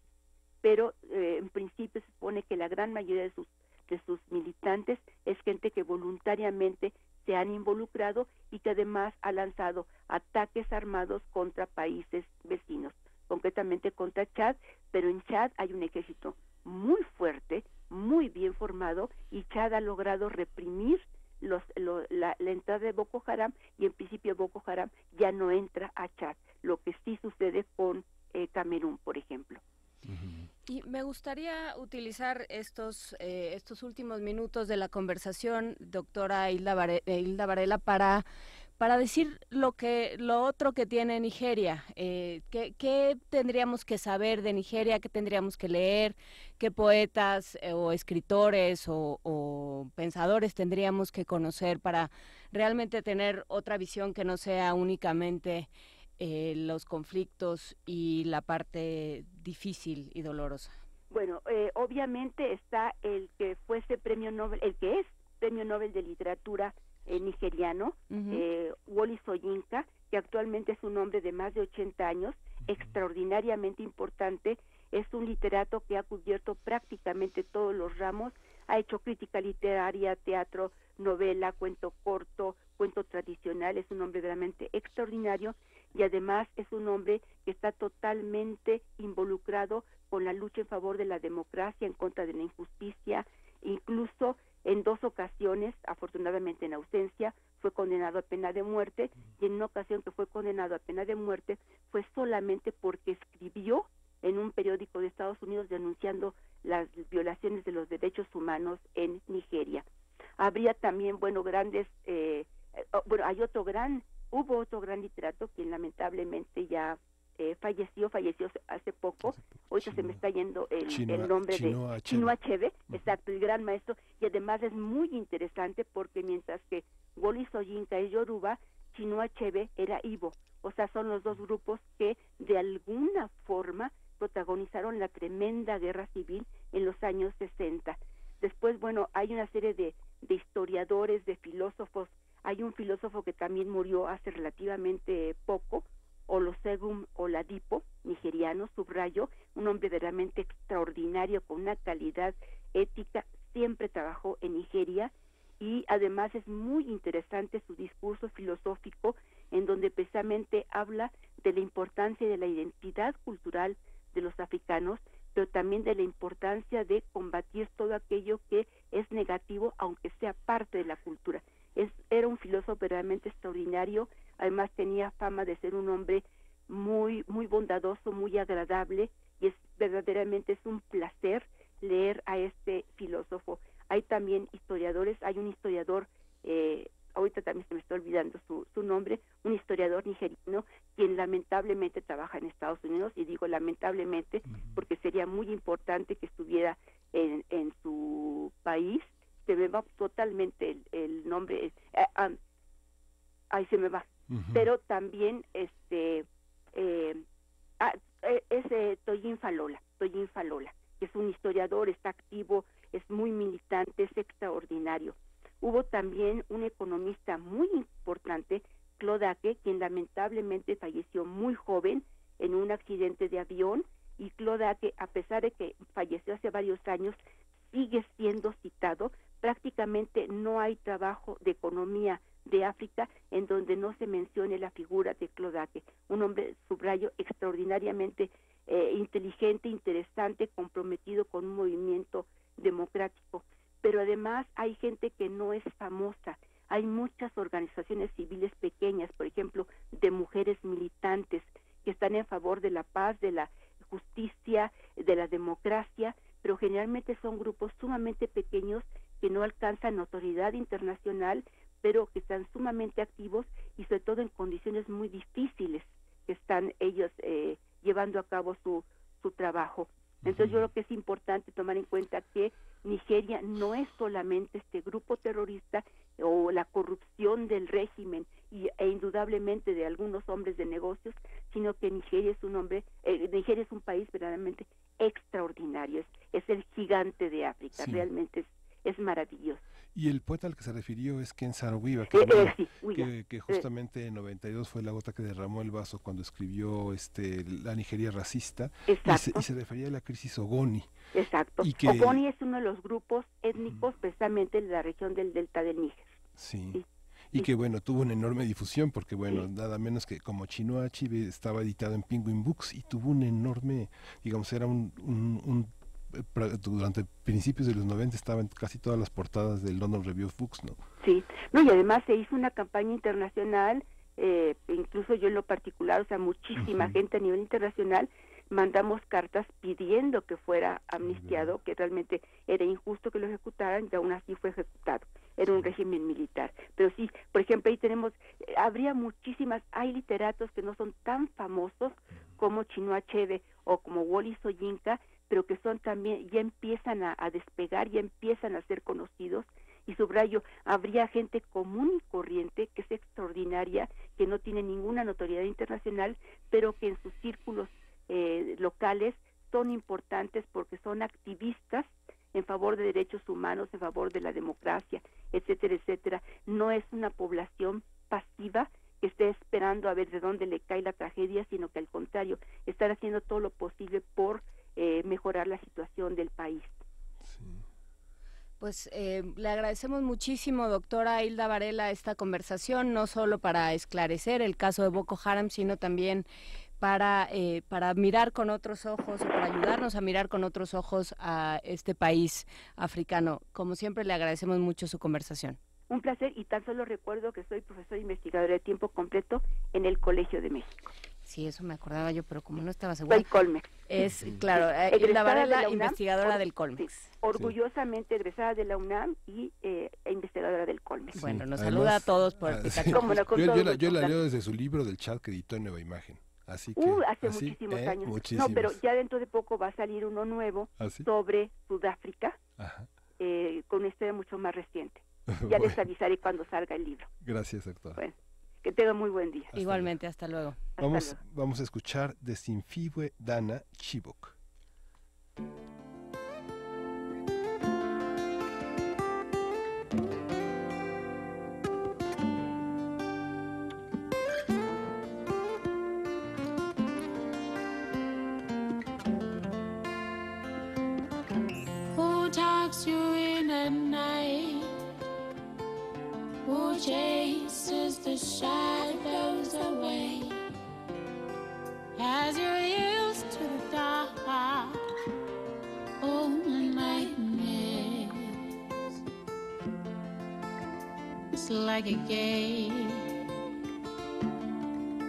pero en principio se supone que la gran mayoría de sus militantes es gente que voluntariamente se han involucrado y que además ha lanzado ataques armados contra países vecinos, concretamente contra Chad, pero en Chad hay un ejército muy fuerte, muy bien formado, y Chad ha logrado reprimir la entrada de Boko Haram, y en principio Boko Haram ya no entra a Chad, lo que sí sucede con Camerún, por ejemplo. Y me gustaría utilizar estos últimos minutos de la conversación, doctora Hilda Varela, para decir lo otro que tiene Nigeria. ¿Qué tendríamos que saber de Nigeria? ¿Qué tendríamos que leer? ¿Qué poetas o escritores o pensadores tendríamos que conocer para realmente tener otra visión que no sea únicamente los conflictos y la parte difícil y dolorosa? Bueno, obviamente está el que es premio Nobel de Literatura nigeriano, Wole Soyinka, que actualmente es un hombre de más de 80 años, extraordinariamente importante. Es un literato que ha cubierto prácticamente todos los ramos, ha hecho crítica literaria, teatro, novela, cuento corto, cuento tradicional. Es un hombre realmente extraordinario, y además es un hombre que está totalmente involucrado con la lucha en favor de la democracia, en contra de la injusticia. Incluso en 2 ocasiones, afortunadamente en ausencia, fue condenado a pena de muerte, y en una ocasión que fue condenado a pena de muerte fue solamente porque escribió en un periódico de Estados Unidos denunciando las violaciones de los derechos humanos en Nigeria. Habría también, hubo otro gran literato quien lamentablemente ya falleció hace poco. Ahorita se me está yendo el nombre de Chinua Achebe, exacto, el gran maestro, y además es muy interesante porque mientras que Wole Soyinka es Yoruba, Chinua Achebe era Igbo. O sea, son los dos grupos que de alguna forma protagonizaron la tremenda guerra civil en los años 60. Después, hay una serie de historiadores, de filósofos. Hay un filósofo que también murió hace relativamente poco, Olusegun Oladipo, nigeriano, subrayo, un hombre verdaderamente extraordinario, con una calidad ética, siempre trabajó en Nigeria, y además es muy interesante su discurso filosófico, en donde precisamente habla de la importancia de la identidad cultural de los africanos, pero también de la importancia de combatir todo aquello que es negativo, aunque sea parte de la cultura. Era un filósofo verdaderamente extraordinario. Además tenía fama de ser un hombre muy muy bondadoso, muy agradable, y verdaderamente es un placer leer a este filósofo. Hay también historiadores, hay un historiador, ahorita también se me está olvidando su nombre, un historiador nigeriano quien lamentablemente trabaja en Estados Unidos, y digo lamentablemente porque sería muy importante que estuviera en su país. Se me va totalmente el nombre, ahí se me va. Pero también es Toyin Falola, que es un historiador, está activo, es muy militante, es extraordinario. Hubo también un economista muy importante, Claude Ake, quien lamentablemente falleció muy joven en un accidente de avión, y Claude Ake, a pesar de que falleció hace varios años, sigue siendo citado. Prácticamente no hay trabajo de economía de África en donde no se mencione la figura de Claude Ake, un hombre, subrayo, extraordinariamente inteligente, interesante, comprometido con un movimiento democrático. Pero además hay gente que no es famosa. Hay muchas organizaciones civiles pequeñas, por ejemplo, de mujeres militantes que están en favor de la paz, de la justicia, de la democracia, pero generalmente son grupos sumamente pequeños que no alcanzan notoriedad internacional, pero que están sumamente activos y sobre todo en condiciones muy difíciles que están ellos llevando a cabo su trabajo. Entonces yo creo que es importante tomar en cuenta que Nigeria no es solamente este grupo terrorista o la corrupción del régimen régimen e indudablemente de algunos hombres de negocios, sino que Nigeria es Nigeria es un país verdaderamente extraordinario, es el gigante de África, Sí. realmente es maravilloso. Y el poeta al que se refirió es Ken Saro-Wiwa, que justamente en 92 fue la gota que derramó el vaso cuando escribió La Nigeria racista, y se refería a la crisis Ogoni. Exacto. Ogoni es uno de los grupos étnicos precisamente de la región del delta del Níger. Sí. Y que bueno, tuvo una enorme difusión porque bueno, nada menos que como Chinua Achebe estaba editado en Penguin Books y tuvo un enorme, digamos, era durante principios de los 90 estaba en casi todas las portadas del London Review of Books, ¿no? Sí, no, y además se hizo una campaña internacional, incluso yo en lo particular, o sea, muchísima gente a nivel internacional, mandamos cartas pidiendo que fuera amnistiado, que realmente era injusto que lo ejecutaran, y aún así fue ejecutado. Era un régimen militar. Pero sí, por ejemplo, ahí tenemos, habría hay literatos que no son tan famosos como Chinua Achebe o como Wole Soyinka, pero que son también, ya empiezan a despegar, ya empiezan a ser conocidos, y subrayo, habría gente común y corriente, que es extraordinaria, que no tiene ninguna notoriedad internacional, pero que en sus círculos locales son importantes porque son activistas en favor de derechos humanos, en favor de la democracia, etcétera, etcétera. No es una población pasiva que esté esperando a ver de dónde le cae la tragedia, sino que al contrario, están haciendo todo lo posible por mejorar la situación del país. Sí. Pues le agradecemos muchísimo, doctora Hilda Varela, esta conversación, no solo para esclarecer el caso de Boko Haram, sino también para mirar con otros ojos, o para ayudarnos a mirar con otros ojos a este país africano. Como siempre, le agradecemos mucho su conversación. Un placer, y tan solo recuerdo que soy profesora investigadora de tiempo completo en el Colegio de México. Sí, eso me acordaba yo, pero como no estaba segura. Soy Colmex. Es, claro, Hilda Varela, investigadora del Colmex. Sí, orgullosamente egresada de la UNAM y investigadora del Colmex. Bueno, nos saluda a todos por el Pikachu. Yo la leo desde su libro del chat que editó en Nueva Imagen. Así que, hace muchísimos años. No, pero ya dentro de poco va a salir uno nuevo sobre Sudáfrica, con una historia mucho más reciente. Ya les avisaré cuando salga el libro. Gracias, doctora. Bueno, que tenga muy buen día. Igualmente, hasta luego. Vamos a escuchar de Simfibwe Dana Chibok. Who talks you in at night? Who chases the shadows away? As you're used to the dark, oh nightmares. It's like a game,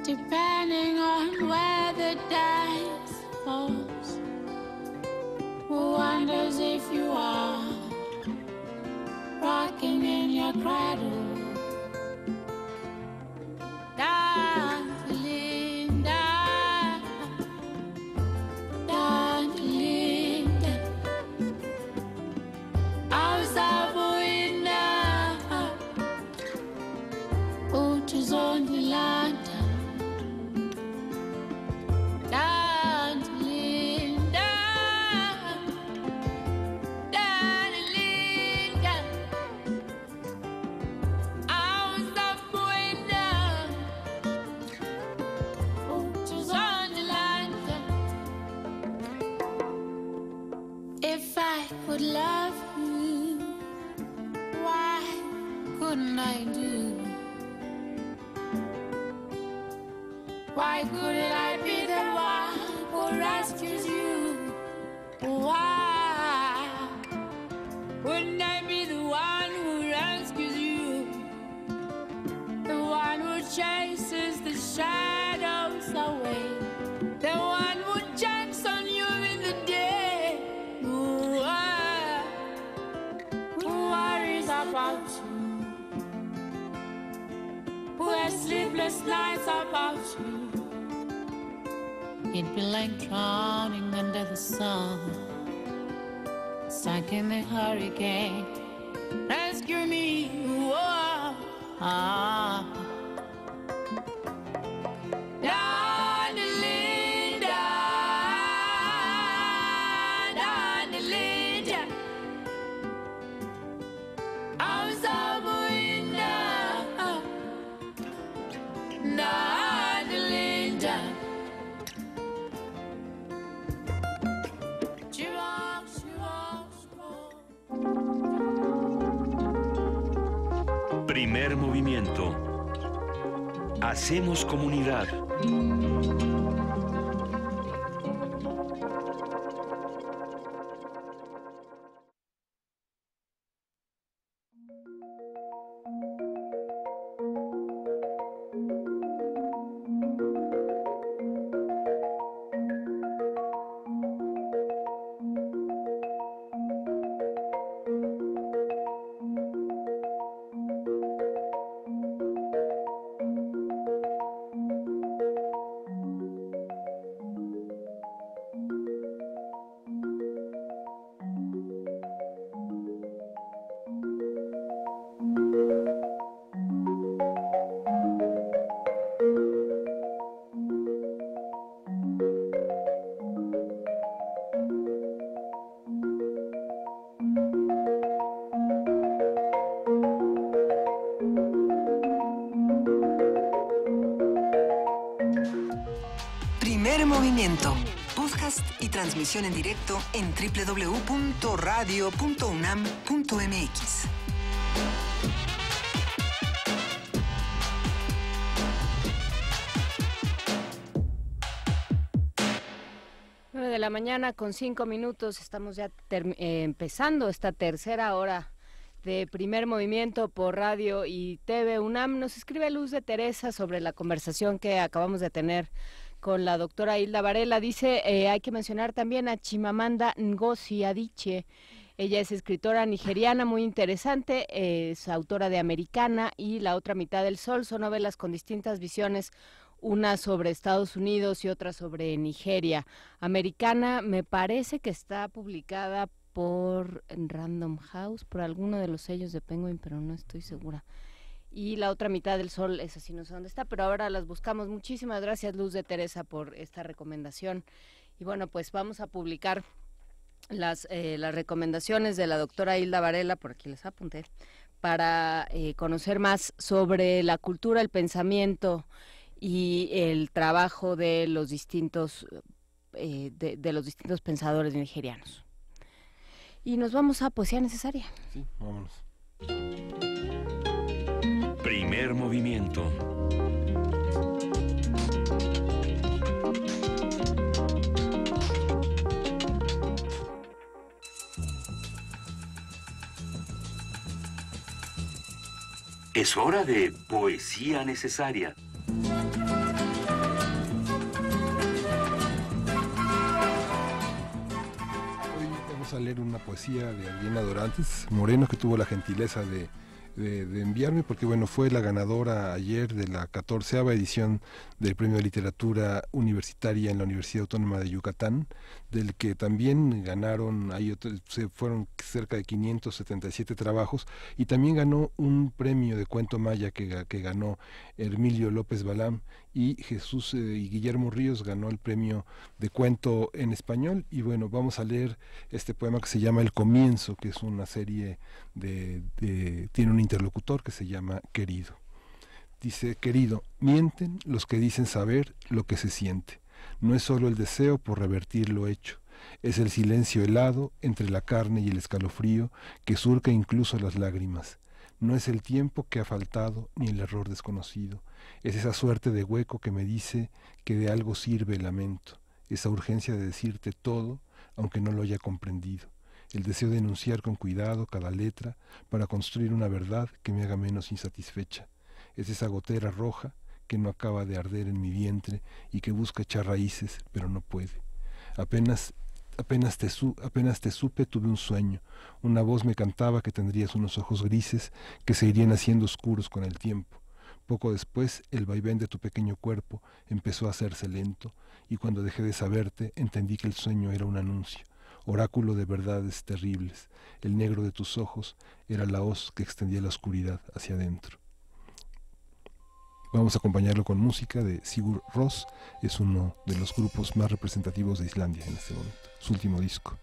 depending on where the dice falls. Who wonders if you are rocking in your cradle? If I could love you, why couldn't I do? Why couldn't I be the one who rescues you? Why wouldn't I be the one who rescues you? The one who chases the shadows away. The one who checks on you in the day. Who worries about you? Who has sleepless nights about you? It'd be like drowning under the sun, stuck in the hurricane. Rescue me, oh, ah. Linda. Primer movimiento. Hacemos comunidad. Movimiento. Podcast y transmisión en directo en www.radio.unam.mx. 9 de la mañana con 5 minutos. Estamos ya empezando esta tercera hora de Primer Movimiento por Radio y TV UNAM. Nos escribe Luz de Teresa sobre la conversación que acabamos de tener con la doctora Hilda Varela. Dice, hay que mencionar también a Chimamanda Ngozi Adichie. Ella es escritora nigeriana muy interesante, es autora de Americana y La otra mitad del sol. Son novelas con distintas visiones, una sobre Estados Unidos y otra sobre Nigeria. Americana me parece que está publicada por Random House, por alguno de los sellos de Penguin, pero no estoy segura. Y La otra mitad del sol, esa sí no sé dónde está, pero ahora las buscamos. Muchísimas gracias, Luz de Teresa, por esta recomendación. Y bueno, pues vamos a publicar las recomendaciones de la doctora Hilda Varela, por aquí les apunté, para conocer más sobre la cultura, el pensamiento y el trabajo de los distintos de los distintos pensadores nigerianos. Y nos vamos a Poesía Necesaria. Sí, vámonos. Primer movimiento. Es hora de Poesía Necesaria. Hoy vamos a leer una poesía de Adriana Dorantes Moreno, que tuvo la gentileza de enviarme, porque bueno, fue la ganadora ayer de la 14ª edición del Premio de Literatura Universitaria en la Universidad Autónoma de Yucatán, del que también ganaron, se fueron cerca de 577 trabajos, y también ganó un premio de cuento maya que ganó Hermilio López Balam, y Jesús y Guillermo Ríos ganó el premio de cuento en español. Y bueno, vamos a leer este poema que se llama El Comienzo, que es una serie tiene un interlocutor que se llama Querido. Dice: querido, mienten los que dicen saber lo que se siente. No es solo el deseo por revertir lo hecho, es el silencio helado entre la carne y el escalofrío que surca incluso las lágrimas. No es el tiempo que ha faltado ni el error desconocido, es esa suerte de hueco que me dice que de algo sirve el lamento, esa urgencia de decirte todo aunque no lo haya comprendido, el deseo de enunciar con cuidado cada letra para construir una verdad que me haga menos insatisfecha. Es esa gotera roja que no acaba de arder en mi vientre y que busca echar raíces, pero no puede. Apenas te supe, tuve un sueño. Una voz me cantaba que tendrías unos ojos grises que se irían haciendo oscuros con el tiempo. Poco después, el vaivén de tu pequeño cuerpo empezó a hacerse lento, y cuando dejé de saberte, entendí que el sueño era un anuncio, oráculo de verdades terribles. El negro de tus ojos era la hoz que extendía la oscuridad hacia adentro. Vamos a acompañarlo con música de Sigur Rós, es uno de los grupos más representativos de Islandia en este momento, su último disco.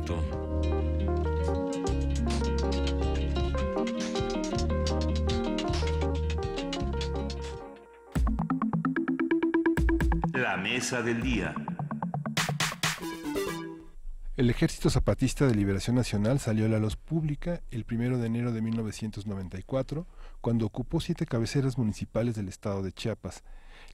movimiento. La mesa del día. El Ejército Zapatista de Liberación Nacional salió a la luz pública el 1 de enero de 1994, cuando ocupó 7 cabeceras municipales del estado de Chiapas.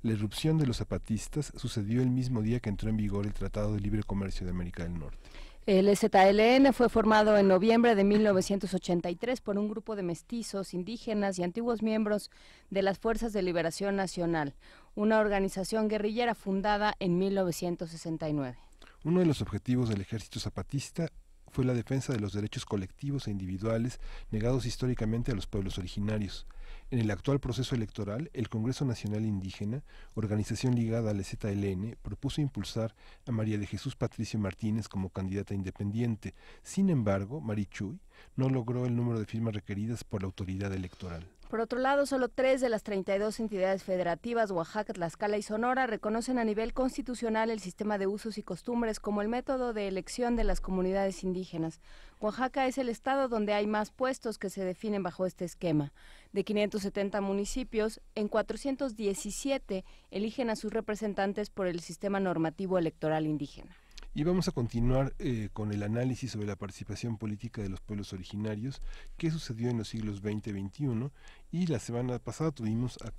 La irrupción de los zapatistas sucedió el mismo día que entró en vigor el Tratado de Libre Comercio de América del Norte. El EZLN fue formado en noviembre de 1983 por un grupo de mestizos, indígenas y antiguos miembros de las Fuerzas de Liberación Nacional, una organización guerrillera fundada en 1969. Uno de los objetivos del Ejército Zapatista fue la defensa de los derechos colectivos e individuales negados históricamente a los pueblos originarios. En el actual proceso electoral, el Congreso Nacional Indígena, organización ligada al EZLN, propuso impulsar a María de Jesús Patricio Martínez como candidata independiente. Sin embargo, Marichuy no logró el número de firmas requeridas por la autoridad electoral. Por otro lado, solo 3 de las 32 entidades federativas, Oaxaca, Tlaxcala y Sonora, reconocen a nivel constitucional el sistema de usos y costumbres como el método de elección de las comunidades indígenas. Oaxaca es el estado donde hay más puestos que se definen bajo este esquema. De 570 municipios, en 417 eligen a sus representantes por el sistema normativo electoral indígena. Y vamos a continuar con el análisis sobre la participación política de los pueblos originarios, qué sucedió en los siglos XX y XXI. Y la semana pasada tuvimos a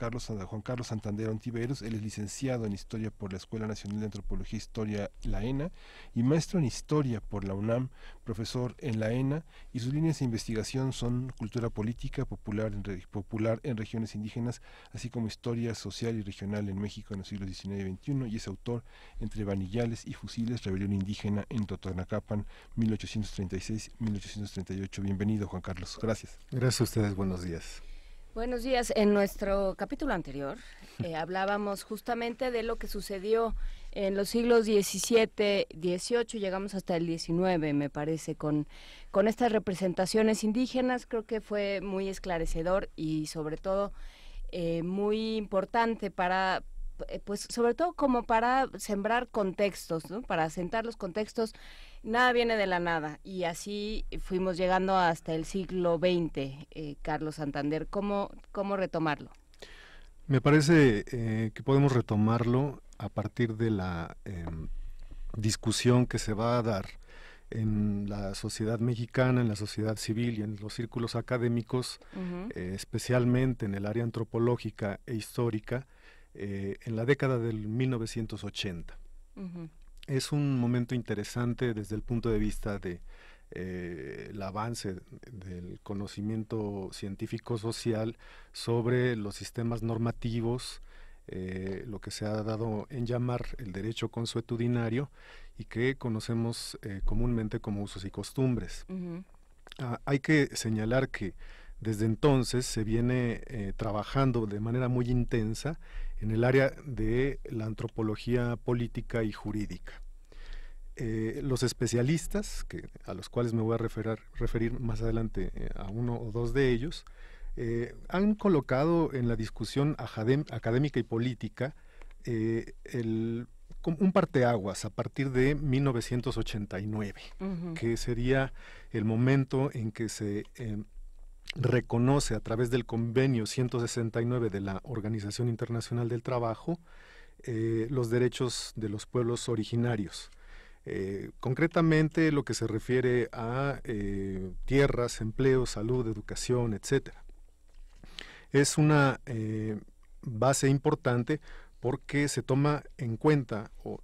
Juan Carlos Santander Ontiveros. Él es licenciado en Historia por la Escuela Nacional de Antropología e Historia, la ENA, y maestro en Historia por la UNAM, profesor en la ENA, y sus líneas de investigación son cultura política popular en regiones indígenas, así como historia social y regional en México en los siglos XIX y XXI, y es autor entre Vanillales y Fusiles, Rebelión Indígena en Totonacapan, 1836-1838. Bienvenido, Juan Carlos. Gracias. Gracias a ustedes. Buenos días. Buenos días. En nuestro capítulo anterior hablábamos justamente de lo que sucedió en los siglos XVII, XVIII, llegamos hasta el XIX, me parece, con estas representaciones indígenas. Creo que fue muy esclarecedor y sobre todo muy importante para, pues sobre todo como para sembrar contextos, ¿no? Para asentar los contextos. Nada viene de la nada y así fuimos llegando hasta el siglo XX. Carlos Santander, ¿cómo retomarlo? Me parece que podemos retomarlo a partir de la discusión que se va a dar en la sociedad mexicana, en la sociedad civil y en los círculos académicos, especialmente en el área antropológica e histórica, en la década del 1980. Es un momento interesante desde el punto de vista de el avance del conocimiento científico-social sobre los sistemas normativos, lo que se ha dado en llamar el derecho consuetudinario y que conocemos comúnmente como usos y costumbres. Hay que señalar que desde entonces se viene trabajando de manera muy intensa en el área de la antropología política y jurídica. Los especialistas, a los cuales me voy a referir más adelante a uno o dos de ellos, han colocado en la discusión académica y política un parteaguas a partir de 1989, que sería el momento en que se reconoce a través del convenio 169 de la Organización Internacional del Trabajo los derechos de los pueblos originarios. Concretamente lo que se refiere a tierras, empleo, salud, educación, etcétera. Es una base importante porque se toma en cuenta o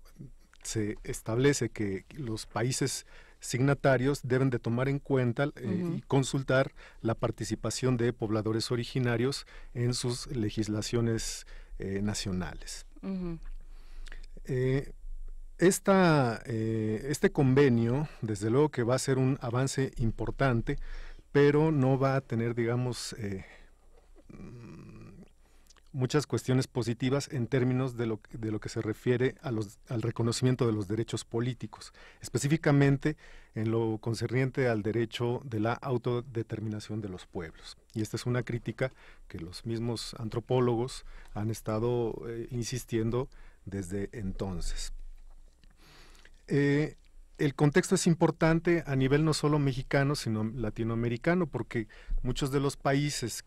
se establece que los países signatarios deben de tomar en cuenta y consultar la participación de pobladores originarios en sus legislaciones nacionales. Este convenio, desde luego que va a ser un avance importante, pero no va a tener, digamos, muchas cuestiones positivas en términos de lo que se refiere al reconocimiento de los derechos políticos, específicamente en lo concerniente al derecho de la autodeterminación de los pueblos. Y esta es una crítica que los mismos antropólogos han estado insistiendo desde entonces. el contexto es importante a nivel no solo mexicano, sino latinoamericano, porque muchos de los países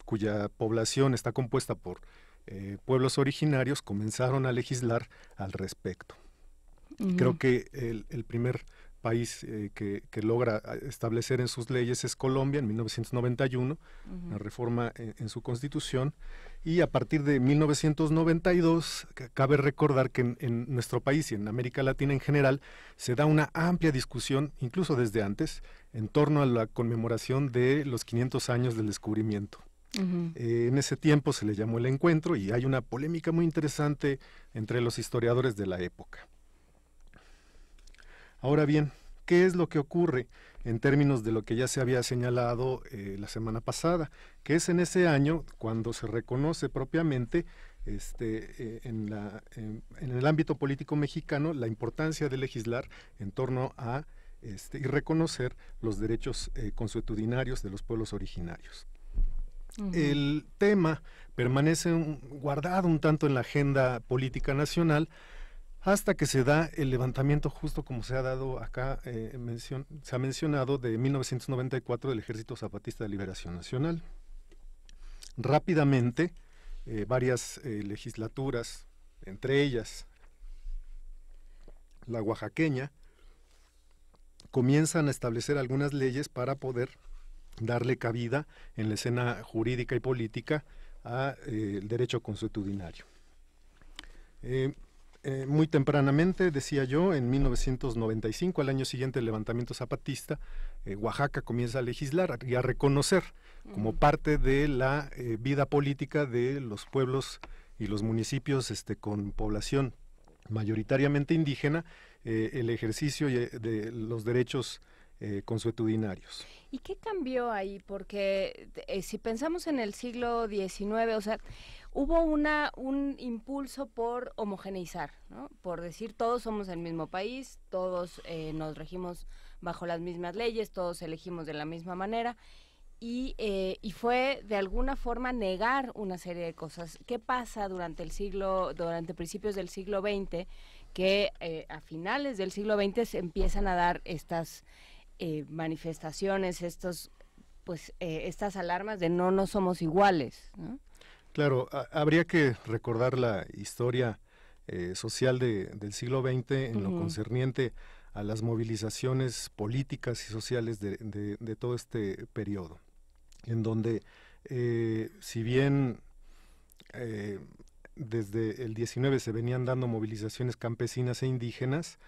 cuya población está compuesta por pueblos originarios comenzaron a legislar al respecto. Creo que el primer país que logra establecer en sus leyes es Colombia, en 1991, una reforma en su constitución, y a partir de 1992, cabe recordar que en nuestro país y en América Latina en general, se da una amplia discusión, incluso desde antes, en torno a la conmemoración de los 500 años del descubrimiento. En ese tiempo se le llamó el encuentro y hay una polémica muy interesante entre los historiadores de la época. Ahora bien, ¿qué es lo que ocurre en términos de lo que ya se había señalado la semana pasada? Que es en ese año cuando se reconoce propiamente en el ámbito político mexicano la importancia de legislar en torno a y reconocer los derechos consuetudinarios de los pueblos originarios. El tema permanece guardado un tanto en la agenda política nacional hasta que se da el levantamiento, justo como se ha dado acá, se ha mencionado, de 1994 del Ejército Zapatista de Liberación Nacional. Rápidamente, varias legislaturas, entre ellas la oaxaqueña, comienzan a establecer algunas leyes para poder darle cabida en la escena jurídica y política al derecho consuetudinario. Muy tempranamente, decía yo, en 1995, al año siguiente del levantamiento zapatista, Oaxaca comienza a legislar y a reconocer como parte de la vida política de los pueblos y los municipios con población mayoritariamente indígena, el ejercicio de los derechos consuetudinarios. ¿Y qué cambió ahí? Porque si pensamos en el siglo XIX, o sea, hubo un impulso por homogeneizar, ¿no? Por decir todos somos el mismo país, todos nos regimos bajo las mismas leyes, todos elegimos de la misma manera, y fue de alguna forma negar una serie de cosas. ¿Qué pasa durante principios del siglo XX, que a finales del siglo XX se empiezan a dar estas manifestaciones, estas alarmas de no somos iguales, ¿no? Claro, habría que recordar la historia social del siglo XX en lo concerniente a las movilizaciones políticas y sociales de todo este periodo, en donde si bien desde el 19 se venían dando movilizaciones campesinas e indígenas,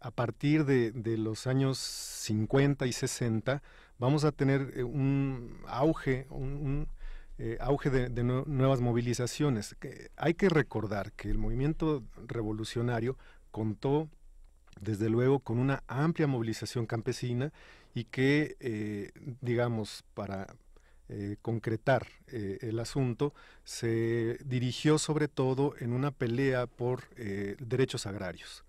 a partir de los años 50 y 60 vamos a tener un auge, de nuevas movilizaciones. Hay que recordar que el movimiento revolucionario contó desde luego con una amplia movilización campesina y que, digamos, para concretar el asunto, se dirigió sobre todo en una pelea por derechos agrarios.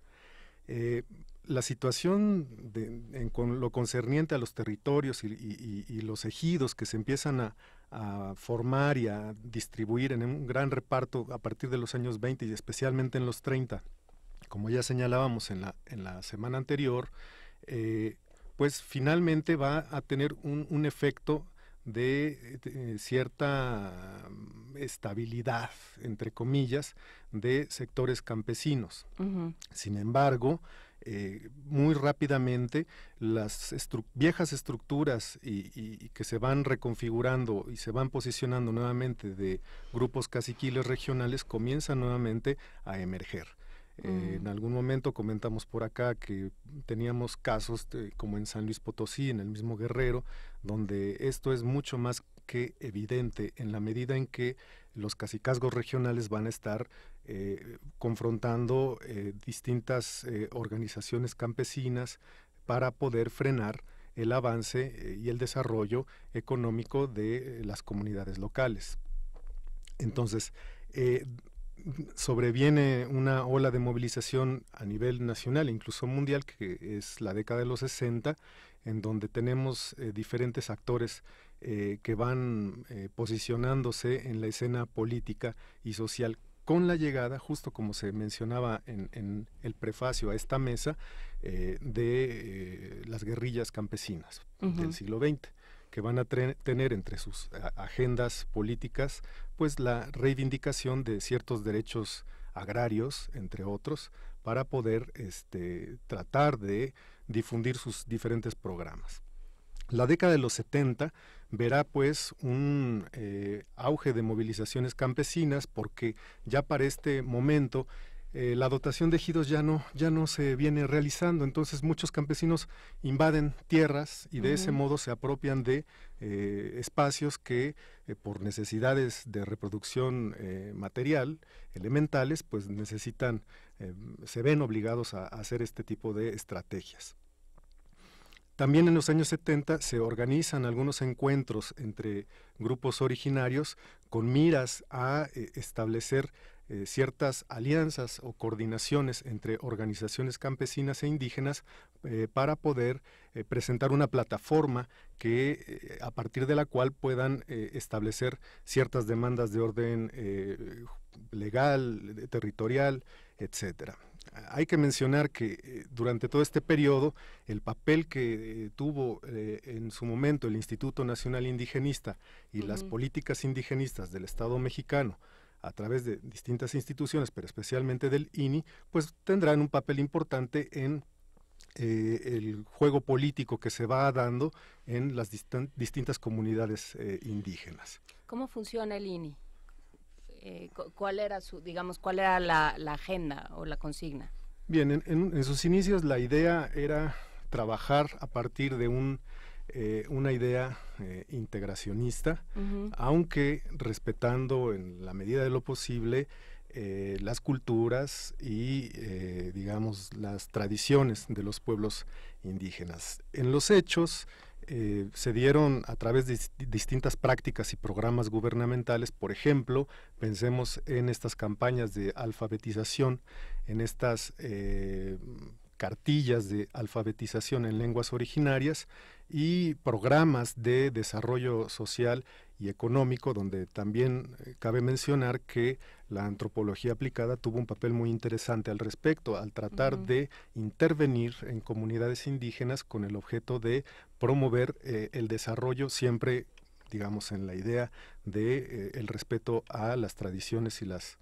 La situación con lo concerniente a los territorios y los ejidos que se empiezan a formar y a distribuir en un gran reparto a partir de los años 20 y especialmente en los 30, como ya señalábamos en la semana anterior, pues finalmente va a tener un efecto de cierta estabilidad, entre comillas, de sectores campesinos. Sin embargo, muy rápidamente las viejas estructuras y que se van reconfigurando y se van posicionando nuevamente de grupos caciquiles regionales comienzan nuevamente a emerger. En algún momento comentamos por acá que teníamos casos como en San Luis Potosí, en el mismo Guerrero, donde esto es mucho más que evidente en la medida en que los cacicazgos regionales van a estar confrontando distintas organizaciones campesinas para poder frenar el avance y el desarrollo económico de las comunidades locales. Entonces, sobreviene una ola de movilización a nivel nacional, incluso mundial, que es la década de los 60, en donde tenemos diferentes actores que van posicionándose en la escena política y social con la llegada, justo como se mencionaba en el prefacio a esta mesa, de las guerrillas campesinas del siglo XX, que van a tener entre sus agendas políticas pues la reivindicación de ciertos derechos agrarios, entre otros, para poder tratar de difundir sus diferentes programas. La década de los 70 verá pues un auge de movilizaciones campesinas, porque ya para este momento la dotación de ejidos ya no se viene realizando, entonces muchos campesinos invaden tierras y de ese modo se apropian de espacios que por necesidades de reproducción material, elementales, pues necesitan, se ven obligados a hacer este tipo de estrategias. También en los años 70 se organizan algunos encuentros entre grupos originarios con miras a establecer ciertas alianzas o coordinaciones entre organizaciones campesinas e indígenas para poder presentar una plataforma que a partir de la cual puedan establecer ciertas demandas de orden legal, territorial, etcétera. Hay que mencionar que durante todo este periodo el papel que tuvo en su momento el Instituto Nacional Indigenista y las políticas indigenistas del Estado mexicano a través de distintas instituciones, pero especialmente del INI, pues tendrán un papel importante en el juego político que se va dando en las distintas comunidades indígenas. ¿Cómo funciona el INI? ¿Cuál era la agenda o la consigna? Bien, en sus inicios la idea era trabajar a partir de una idea integracionista, aunque respetando en la medida de lo posible las culturas y digamos las tradiciones de los pueblos indígenas. En los hechos se dieron a través de distintas prácticas y programas gubernamentales. Por ejemplo, pensemos en estas campañas de alfabetización, en estas cartillas de alfabetización en lenguas originarias y programas de desarrollo social y económico, donde también cabe mencionar que la antropología aplicada tuvo un papel muy interesante al respecto, al tratar de intervenir en comunidades indígenas con el objeto de promover el desarrollo, siempre, digamos, en la idea de el respeto a las tradiciones y las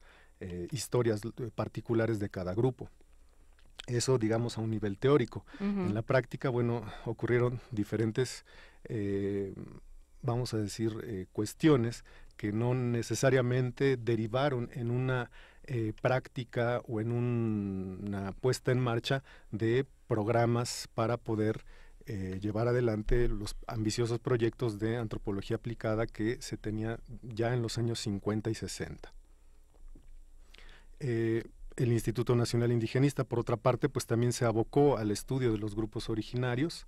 historias particulares de cada grupo. Eso, digamos, a un nivel teórico. En la práctica, bueno, ocurrieron diferentes, vamos a decir, cuestiones que no necesariamente derivaron en una práctica o en una puesta en marcha de programas para poder llevar adelante los ambiciosos proyectos de antropología aplicada que se tenía ya en los años 50 y 60. El Instituto Nacional Indigenista, por otra parte, pues también se abocó al estudio de los grupos originarios,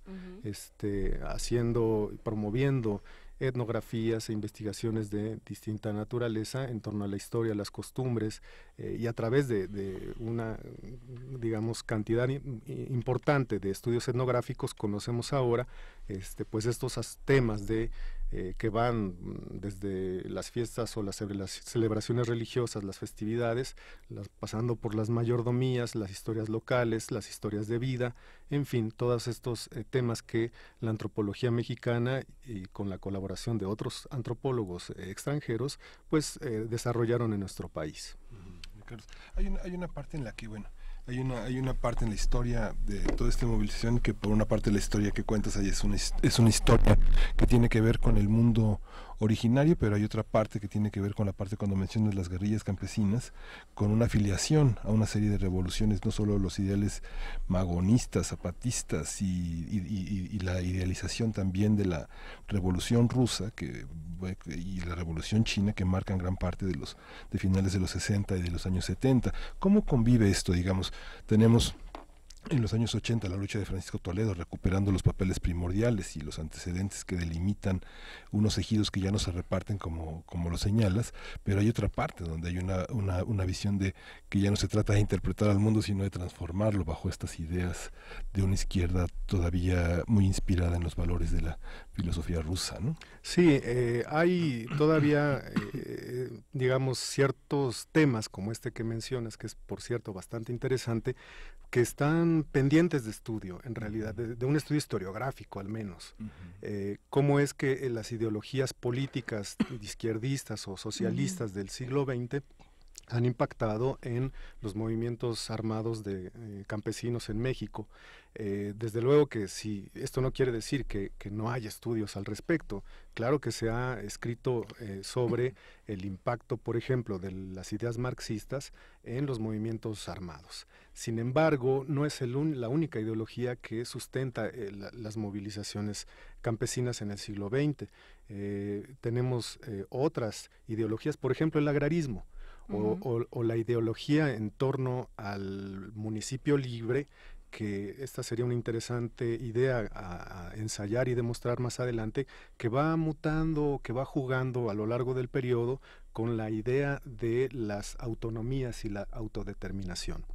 haciendo y promoviendo etnografías e investigaciones de distinta naturaleza en torno a la historia, las costumbres, y a través de una, digamos, cantidad importante de estudios etnográficos conocemos ahora pues estos temas de que van desde las fiestas o las celebraciones religiosas, las festividades, pasando por las mayordomías, las historias locales, las historias de vida, en fin, todos estos temas que la antropología mexicana y con la colaboración de otros antropólogos extranjeros, pues desarrollaron en nuestro país. Hay una parte en la que, bueno, hay una parte en la historia de toda esta movilización que por una parte la historia que cuentas ahí es una historia que tiene que ver con el mundo originario, pero hay otra parte que tiene que ver con la parte cuando mencionas las guerrillas campesinas, con una afiliación a una serie de revoluciones, no solo los ideales magonistas, zapatistas y la idealización también de la revolución rusa y la revolución china que marcan gran parte de finales de los 60 y de los años 70. ¿Cómo convive esto, digamos? Tenemos en los años 80, la lucha de Francisco Toledo, recuperando los papeles primordiales y los antecedentes que delimitan unos ejidos que ya no se reparten como lo señalas, pero hay otra parte donde hay una visión de que ya no se trata de interpretar al mundo, sino de transformarlo bajo estas ideas de una izquierda todavía muy inspirada en los valores de la filosofía rusa, ¿no? Sí, hay todavía, digamos, ciertos temas como este que mencionas, que es, por cierto, bastante interesante, que están pendientes de estudio, en realidad, de un estudio historiográfico al menos. Cómo es que las ideologías políticas izquierdistas o socialistas del siglo XX han impactado en los movimientos armados de campesinos en México. Desde luego que si esto no quiere decir que no haya estudios al respecto. Claro que se ha escrito sobre el impacto, por ejemplo, de las ideas marxistas en los movimientos armados. Sin embargo, no es la única ideología que sustenta las movilizaciones campesinas en el siglo XX. Tenemos otras ideologías, por ejemplo, el agrarismo. O la ideología en torno al municipio libre, que esta sería una interesante idea a ensayar y demostrar más adelante, que va mutando, que va jugando a lo largo del periodo con la idea de las autonomías y la autodeterminación.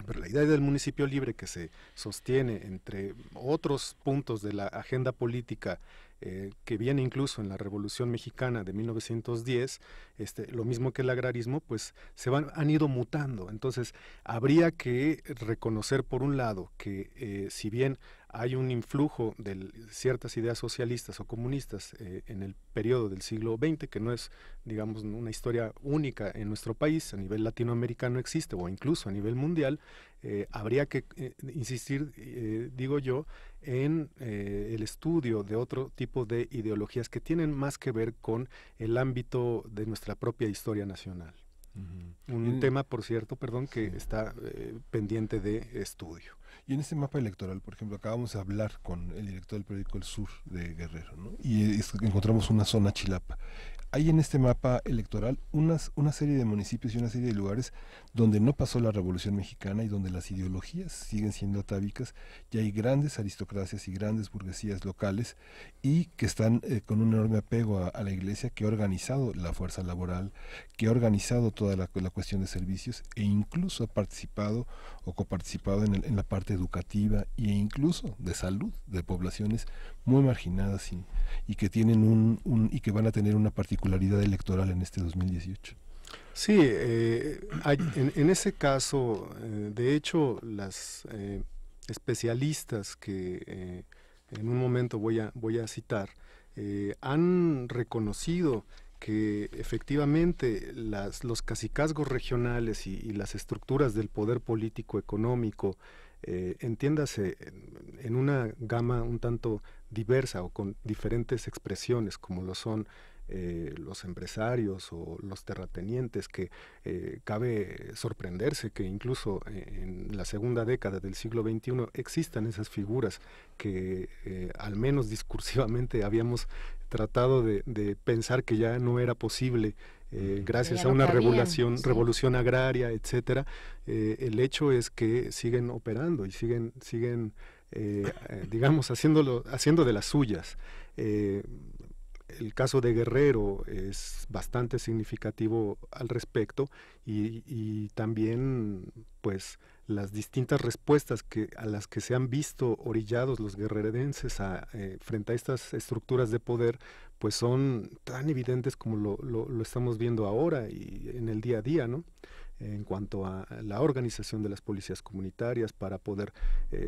Pero la idea del municipio libre, que se sostiene entre otros puntos de la agenda política que viene incluso en la Revolución Mexicana de 1910, lo mismo que el agrarismo, pues han ido mutando. Entonces, habría que reconocer, por un lado, que si bien hay un influjo de ciertas ideas socialistas o comunistas en el periodo del siglo XX, que no es, digamos, una historia única en nuestro país, a nivel latinoamericano existe, o incluso a nivel mundial, habría que insistir, digo yo, en el estudio de otro tipo de ideologías que tienen más que ver con el ámbito de nuestra propia historia nacional. Un tema, por cierto, que está pendiente de estudio. Y en este mapa electoral, por ejemplo, acabamos de hablar con el director del periódico El Sur de Guerrero, ¿no? Y encontramos una zona Chilapa. Hay en este mapa electoral una serie de municipios y una serie de lugares donde no pasó la Revolución Mexicana y donde las ideologías siguen siendo atávicas, y hay grandes aristocracias y grandes burguesías locales y que están con un enorme apego a la iglesia, que ha organizado la fuerza laboral, que ha organizado toda la cuestión de servicios, e incluso ha participado o coparticipado en la parte educativa e incluso de salud de poblaciones muy marginadas y que tienen y que van a tener una particularidad electoral en este 2018. Sí, en ese caso, de hecho, las especialistas que en un momento voy a citar, han reconocido que efectivamente los cacicazgos regionales y las estructuras del poder político económico, entiéndase, en una gama un tanto diversa o con diferentes expresiones, como lo son los empresarios o los terratenientes, que cabe sorprenderse que incluso en la segunda década del siglo XXI existan esas figuras que al menos discursivamente habíamos tratado de pensar que ya no era posible gracias a una revolución agraria, etcétera. El hecho es que siguen operando y siguen digamos, haciendo de las suyas. El caso de Guerrero es bastante significativo al respecto, y también pues las distintas respuestas a las que se han visto orillados los guerrerenses frente a estas estructuras de poder, pues son tan evidentes como lo estamos viendo ahora y en el día a día, ¿no? En cuanto a la organización de las policías comunitarias para poder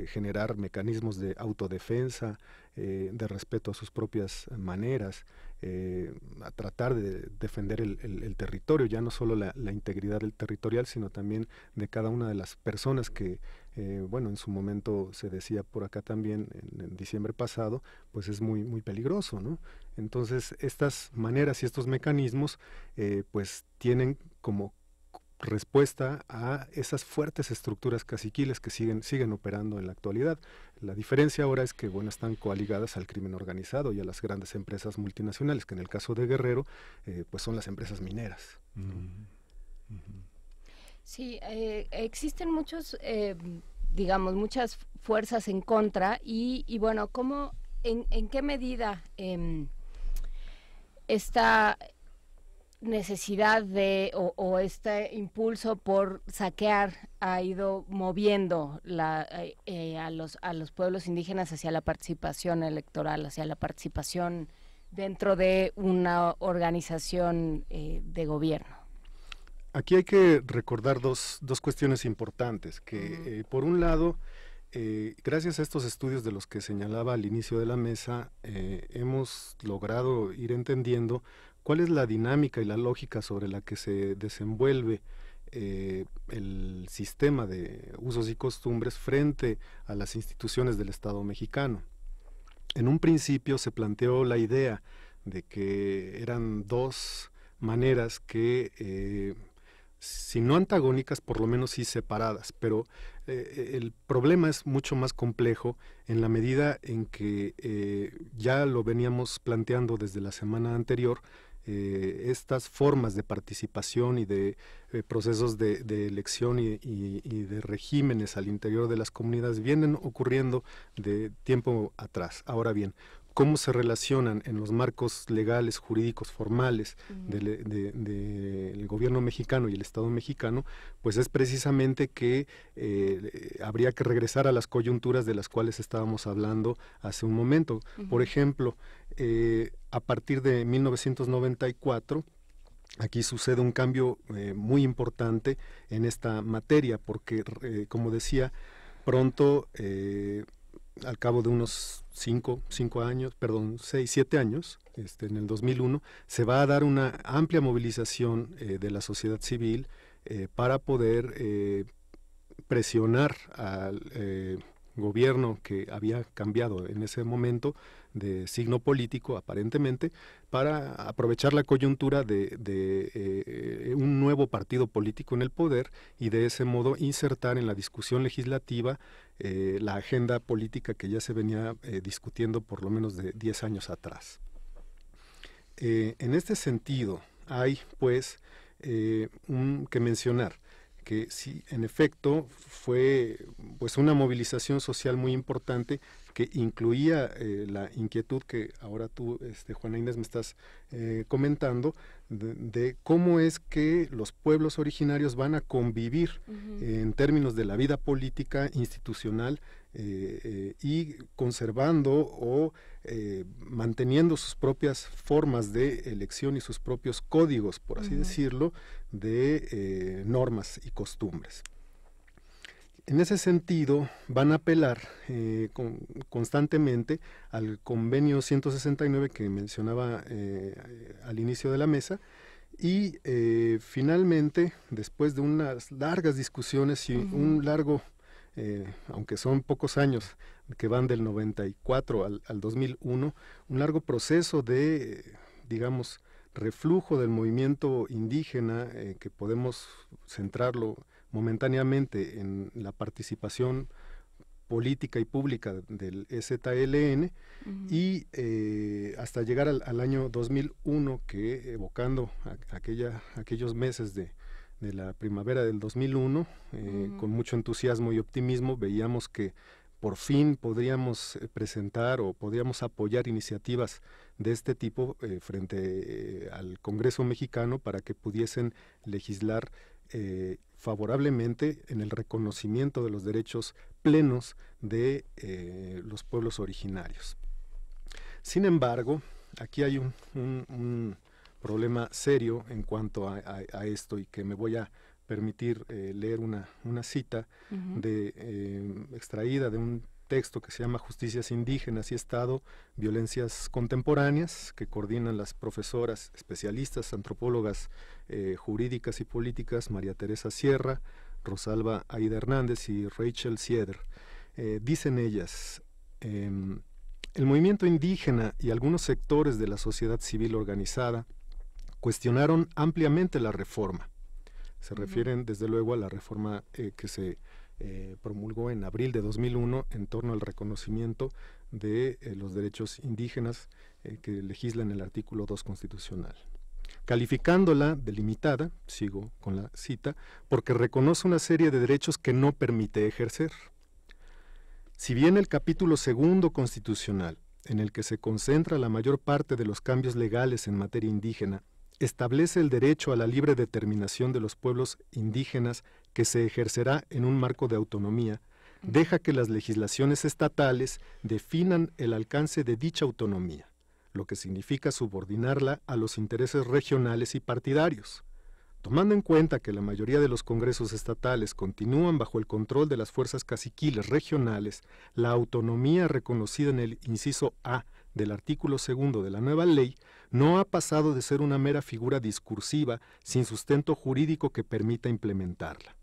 generar mecanismos de autodefensa, de respeto a sus propias maneras, a tratar de defender el territorio, ya no solo la integridad del territorial, sino también de cada una de las personas que, en su momento se decía por acá también, en diciembre pasado, pues es muy, muy peligroso, ¿no? Entonces, estas maneras y estos mecanismos, pues tienen como respuesta a esas fuertes estructuras caciquiles que siguen operando en la actualidad. La diferencia ahora es que están coaligadas al crimen organizado y a las grandes empresas multinacionales, que en el caso de Guerrero pues son las empresas mineras. Sí, existen muchos digamos, muchas fuerzas en contra y bueno, ¿cómo, en qué medida esta necesidad de o este impulso por saquear ha ido moviendo a los pueblos indígenas hacia la participación electoral, hacia la participación dentro de una organización de gobierno? Aquí hay que recordar dos cuestiones importantes, que por un lado, gracias a estos estudios de los que señalaba al inicio de la mesa, hemos logrado ir entendiendo cuál es la dinámica y la lógica sobre la que se desenvuelve el sistema de usos y costumbres frente a las instituciones del Estado mexicano. En un principio se planteó la idea de que eran dos maneras que, si no antagónicas, por lo menos sí separadas, pero el problema es mucho más complejo en la medida en que ya lo veníamos planteando desde la semana anterior. Estas formas de participación y de procesos de elección y de regímenes al interior de las comunidades vienen ocurriendo de tiempo atrás. Ahora bien, ¿cómo se relacionan en los marcos legales, jurídicos, formales del gobierno mexicano y el Estado mexicano? Pues es precisamente que habría que regresar a las coyunturas de las cuales estábamos hablando hace un momento. Por ejemplo, a partir de 1994, aquí sucede un cambio muy importante en esta materia, porque, como decía, pronto, al cabo de unos 6, 7 años, en el 2001, se va a dar una amplia movilización de la sociedad civil para poder presionar al gobierno que había cambiado en ese momento de signo político, aparentemente, para aprovechar la coyuntura de un nuevo partido político en el poder y de ese modo insertar en la discusión legislativa la agenda política que ya se venía discutiendo por lo menos de 10 años atrás. En este sentido, hay pues que mencionar que sí, en efecto, fue pues una movilización social muy importante que incluía la inquietud que ahora tú, Juana Inés, me estás comentando, de cómo es que los pueblos originarios van a convivir en términos de la vida política, institucional, y conservando o manteniendo sus propias formas de elección y sus propios códigos, por así decirlo, de normas y costumbres. En ese sentido, van a apelar constantemente al convenio 169 que mencionaba al inicio de la mesa, y finalmente, después de unas largas discusiones y un largo, aunque son pocos años, que van del 94 al 2001, un largo proceso de, digamos, reflujo del movimiento indígena, que podemos centrarlo momentáneamente en la participación política y pública del EZLN, y hasta llegar al año 2001, que evocando aquellos meses de la primavera del 2001, con mucho entusiasmo y optimismo, veíamos que por fin podríamos presentar o podríamos apoyar iniciativas de este tipo frente al Congreso mexicano para que pudiesen legislar favorablemente en el reconocimiento de los derechos plenos de los pueblos originarios. Sin embargo, aquí hay un problema serio en cuanto a esto, y que me voy a permitir leer una cita extraída de un texto que se llama Justicias Indígenas y Estado, Violencias Contemporáneas, que coordinan las profesoras especialistas, antropólogas jurídicas y políticas María Teresa Sierra, Rosalba Aida Hernández y Rachel Sieder. Dicen ellas: el movimiento indígena y algunos sectores de la sociedad civil organizada cuestionaron ampliamente la reforma. Se refieren desde luego a la reforma que se promulgó en abril de 2001 en torno al reconocimiento de los derechos indígenas que legisla en el artículo 2 constitucional, calificándola de limitada, sigo con la cita, porque reconoce una serie de derechos que no permite ejercer. Si bien el capítulo 2 constitucional, en el que se concentra la mayor parte de los cambios legales en materia indígena, establece el derecho a la libre determinación de los pueblos indígenas que se ejercerá en un marco de autonomía, deja que las legislaciones estatales definan el alcance de dicha autonomía, lo que significa subordinarla a los intereses regionales y partidarios. Tomando en cuenta que la mayoría de los congresos estatales continúan bajo el control de las fuerzas caciquiles regionales, la autonomía reconocida en el inciso A del artículo 2 de la nueva ley no ha pasado de ser una mera figura discursiva sin sustento jurídico que permita implementarla.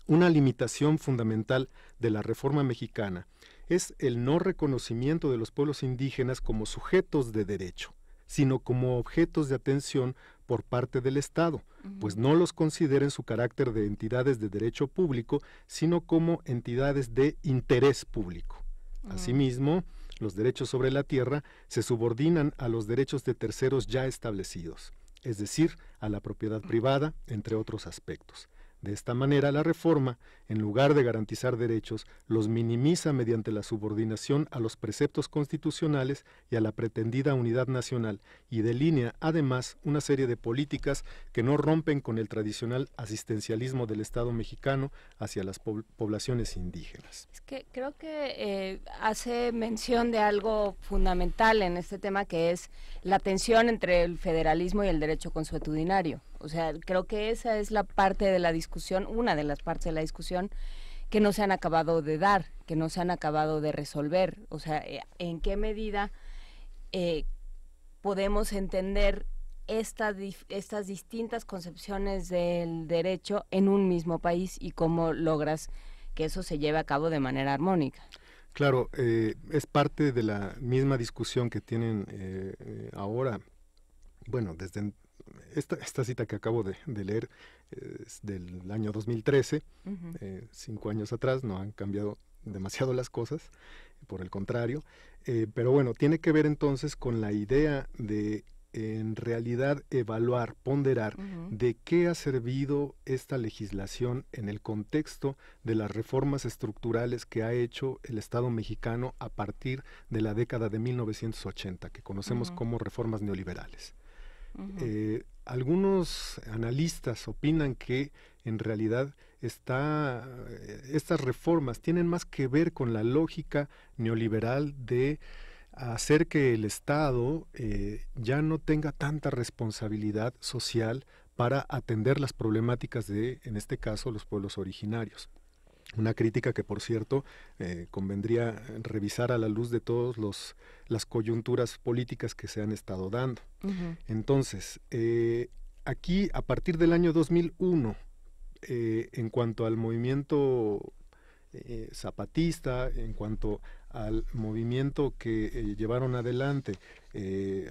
Una limitación fundamental de la reforma mexicana es el no reconocimiento de los pueblos indígenas como sujetos de derecho, sino como objetos de atención por parte del Estado, pues no los considera en su carácter de entidades de derecho público, sino como entidades de interés público. Asimismo, los derechos sobre la tierra se subordinan a los derechos de terceros ya establecidos, es decir, a la propiedad privada, entre otros aspectos. De esta manera, la reforma, en lugar de garantizar derechos, los minimiza mediante la subordinación a los preceptos constitucionales y a la pretendida unidad nacional, y delinea, además, una serie de políticas que no rompen con el tradicional asistencialismo del Estado mexicano hacia las poblaciones indígenas. Es que creo que hace mención de algo fundamental en este tema, que es la tensión entre el federalismo y el derecho consuetudinario. O sea, creo que esa es la parte de la discusión, una de las partes de la discusión que no se han acabado de dar, que no se han acabado de resolver. O sea, en qué medida podemos entender estas distintas concepciones del derecho en un mismo país y cómo logras que eso se lleve a cabo de manera armónica. Claro, es parte de la misma discusión que tienen ahora, bueno, desde esta cita que acabo de leer es del año 2013, 5 años atrás, no han cambiado demasiado las cosas, por el contrario, pero bueno, tiene que ver entonces con la idea de en realidad evaluar, ponderar de qué ha servido esta legislación en el contexto de las reformas estructurales que ha hecho el Estado mexicano a partir de la década de 1980, que conocemos como reformas neoliberales. Algunos analistas opinan que en realidad estas reformas tienen más que ver con la lógica neoliberal de hacer que el Estado ya no tenga tanta responsabilidad social para atender las problemáticas de, en este caso, los pueblos originarios. Una crítica que, por cierto, convendría revisar a la luz de todas las coyunturas políticas que se han estado dando. Entonces, aquí, a partir del año 2001, en cuanto al movimiento zapatista, en cuanto al movimiento que llevaron adelante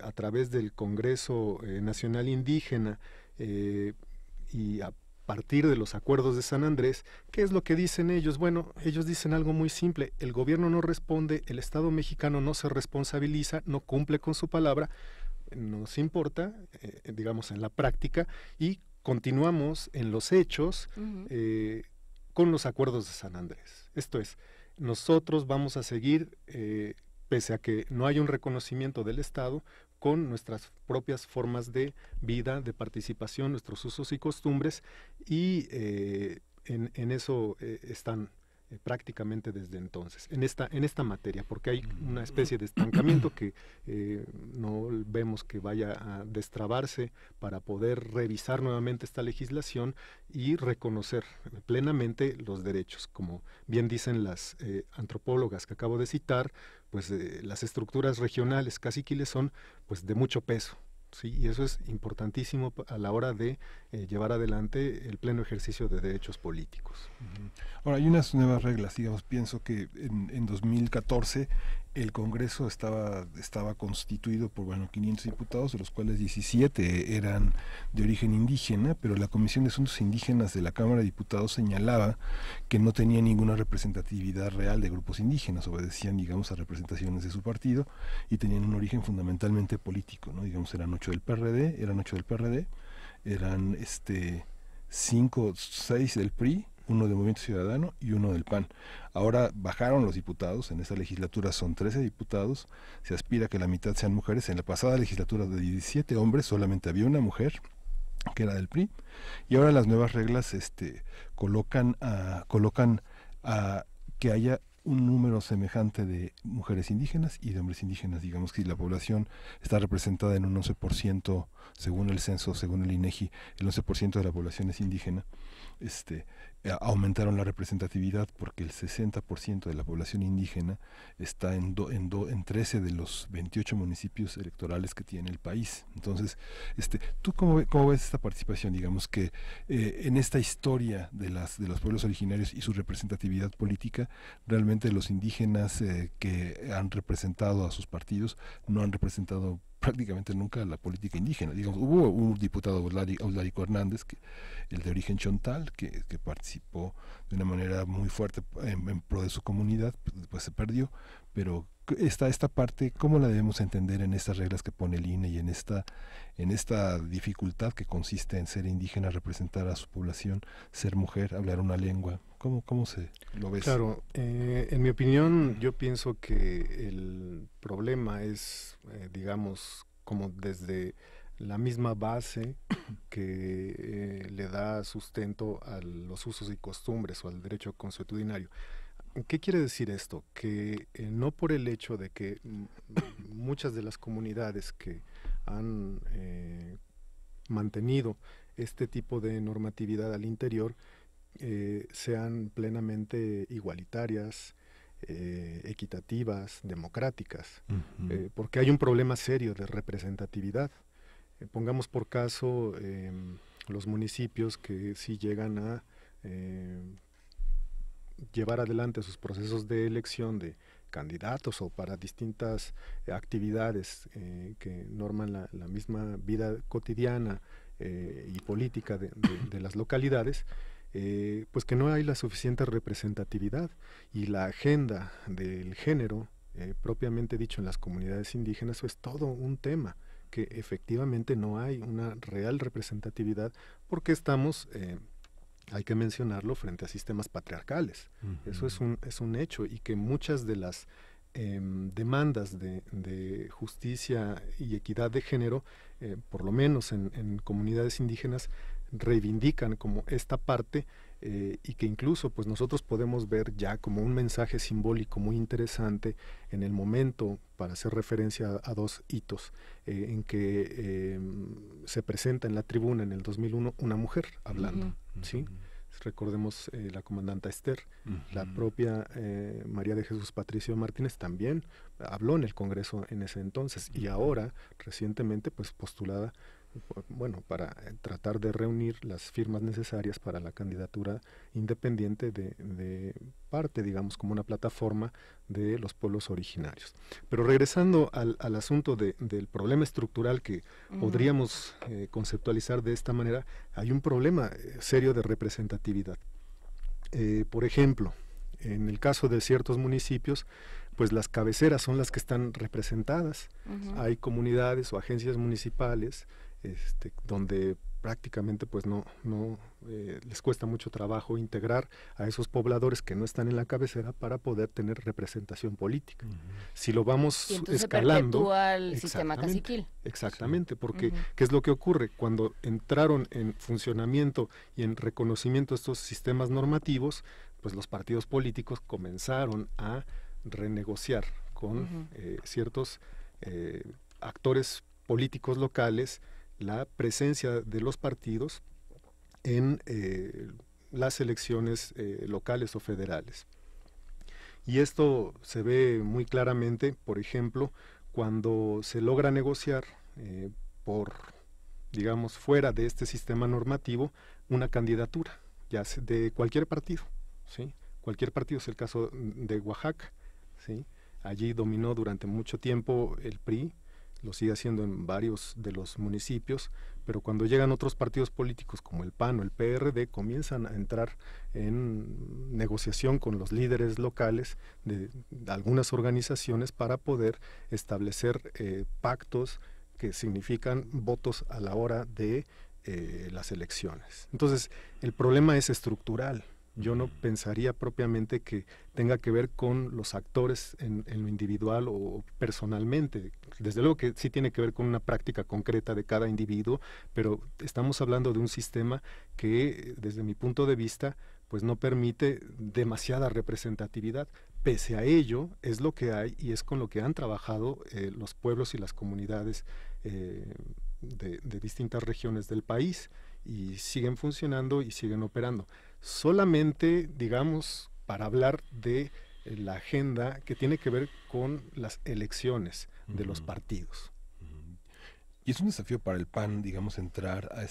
a través del Congreso Nacional Indígena y a partir de los acuerdos de San Andrés, ¿qué es lo que dicen ellos? Bueno, ellos dicen algo muy simple: el gobierno no responde, el Estado mexicano no se responsabiliza, no cumple con su palabra, no nos importa, digamos, en la práctica, y continuamos en los hechos con los acuerdos de San Andrés. Esto es, nosotros vamos a seguir, pese a que no hay un reconocimiento del Estado, con nuestras propias formas de vida, de participación, nuestros usos y costumbres, y en eso están prácticamente desde entonces, en esta materia, porque hay una especie de estancamiento que no vemos que vaya a destrabarse para poder revisar nuevamente esta legislación y reconocer plenamente los derechos. Como bien dicen las antropólogas que acabo de citar, pues las estructuras regionales caciquiles son pues de mucho peso, ¿sí? Y eso es importantísimo a la hora de llevar adelante el pleno ejercicio de derechos políticos. Ahora, hay unas nuevas reglas, digamos, pienso que en 2014 el Congreso estaba constituido por 500 diputados, de los cuales 17 eran de origen indígena, pero la Comisión de Asuntos Indígenas de la Cámara de Diputados señalaba que no tenía ninguna representatividad real de grupos indígenas, obedecían, digamos, a representaciones de su partido y tenían un origen fundamentalmente político, ¿no? Digamos, eran 8 del PRD, eran 5 o 6 del PRI, uno del Movimiento Ciudadano y uno del PAN. Ahora bajaron los diputados, en esta legislatura son 13 diputados, se aspira a que la mitad sean mujeres. En la pasada legislatura de 17 hombres solamente había una mujer, que era del PRI, y ahora las nuevas reglas colocan a que haya un número semejante de mujeres indígenas y de hombres indígenas. Digamos que la población está representada en un 11%, según el censo, según el INEGI, el 11% de la población es indígena. Aumentaron la representatividad porque el 60% de la población indígena está en 13 de los 28 municipios electorales que tiene el país. Entonces, ¿tú cómo ves esta participación? Digamos que en esta historia de los pueblos originarios y su representatividad política, realmente los indígenas que han representado a sus partidos no han representado prácticamente nunca la política indígena. Digamos, hubo un diputado, Aulárico Hernández, el de origen chontal, que participó de una manera muy fuerte en pro de su comunidad, después se perdió, pero esta parte, ¿cómo la debemos entender en estas reglas que pone el INE y en esta dificultad que consiste en ser indígena, representar a su población, ser mujer, hablar una lengua? ¿Cómo se lo ves? Claro, en mi opinión, yo pienso que el problema es, digamos, como desde la misma base que le da sustento a los usos y costumbres o al derecho consuetudinario. ¿Qué quiere decir esto? Que no por el hecho de que muchas de las comunidades que han mantenido este tipo de normatividad al interior sean plenamente igualitarias, equitativas, democráticas, porque hay un problema serio de representatividad. Pongamos por caso los municipios que sí llegan a llevar adelante sus procesos de elección de candidatos o para distintas actividades que norman la misma vida cotidiana y política de las localidades, pues que no hay la suficiente representatividad, y la agenda del género propiamente dicho en las comunidades indígenas es todo un tema, que efectivamente no hay una real representatividad porque estamos, hay que mencionarlo, frente a sistemas patriarcales. Eso es un hecho, y que muchas de las demandas de justicia y equidad de género, por lo menos en comunidades indígenas, reivindican como esta parte, y que incluso pues nosotros podemos ver ya como un mensaje simbólico muy interesante en el momento, para hacer referencia a dos hitos, en que se presenta en la tribuna en el 2001 una mujer hablando, ¿sí? Recordemos la comandanta Esther, la propia María de Jesús Patricio Martínez también habló en el Congreso en ese entonces, y ahora recientemente pues postulada, bueno, para tratar de reunir las firmas necesarias para la candidatura independiente de parte, digamos, como una plataforma de los pueblos originarios. Pero regresando al asunto del problema estructural que podríamos conceptualizar de esta manera, hay un problema serio de representatividad. Por ejemplo, en el caso de ciertos municipios, pues las cabeceras son las que están representadas. Hay comunidades o agencias municipales donde prácticamente pues no les cuesta mucho trabajo integrar a esos pobladores que no están en la cabecera para poder tener representación política. Si lo vamos escalando, se perpetúa el sistema caciquil. Exactamente, porque ¿qué es lo que ocurre? Cuando entraron en funcionamiento y en reconocimiento estos sistemas normativos, pues los partidos políticos comenzaron a renegociar con ciertos actores políticos locales la presencia de los partidos en las elecciones locales o federales. Y esto se ve muy claramente, por ejemplo, cuando se logra negociar digamos, fuera de este sistema normativo, una candidatura, ya de cualquier partido, ¿sí? Cualquier partido, es el caso de Oaxaca, ¿sí? Allí dominó durante mucho tiempo el PRI, lo sigue haciendo en varios de los municipios, pero cuando llegan otros partidos políticos como el PAN o el PRD, comienzan a entrar en negociación con los líderes locales de algunas organizaciones para poder establecer pactos que significan votos a la hora de las elecciones. Entonces, el problema es estructural, Yo no pensaría propiamente que tenga que ver con los actores en lo individual o personalmente. Desde luego que sí tiene que ver con una práctica concreta de cada individuo, pero estamos hablando de un sistema que, desde mi punto de vista, pues no permite demasiada representatividad. Pese a ello, es lo que hay y es con lo que han trabajado los pueblos y las comunidades de distintas regiones del país, y siguen funcionando y siguen operando. Solamente, digamos, para hablar de la agenda que tiene que ver con las elecciones de los partidos. Y es un desafío para el PAN, digamos, entrar a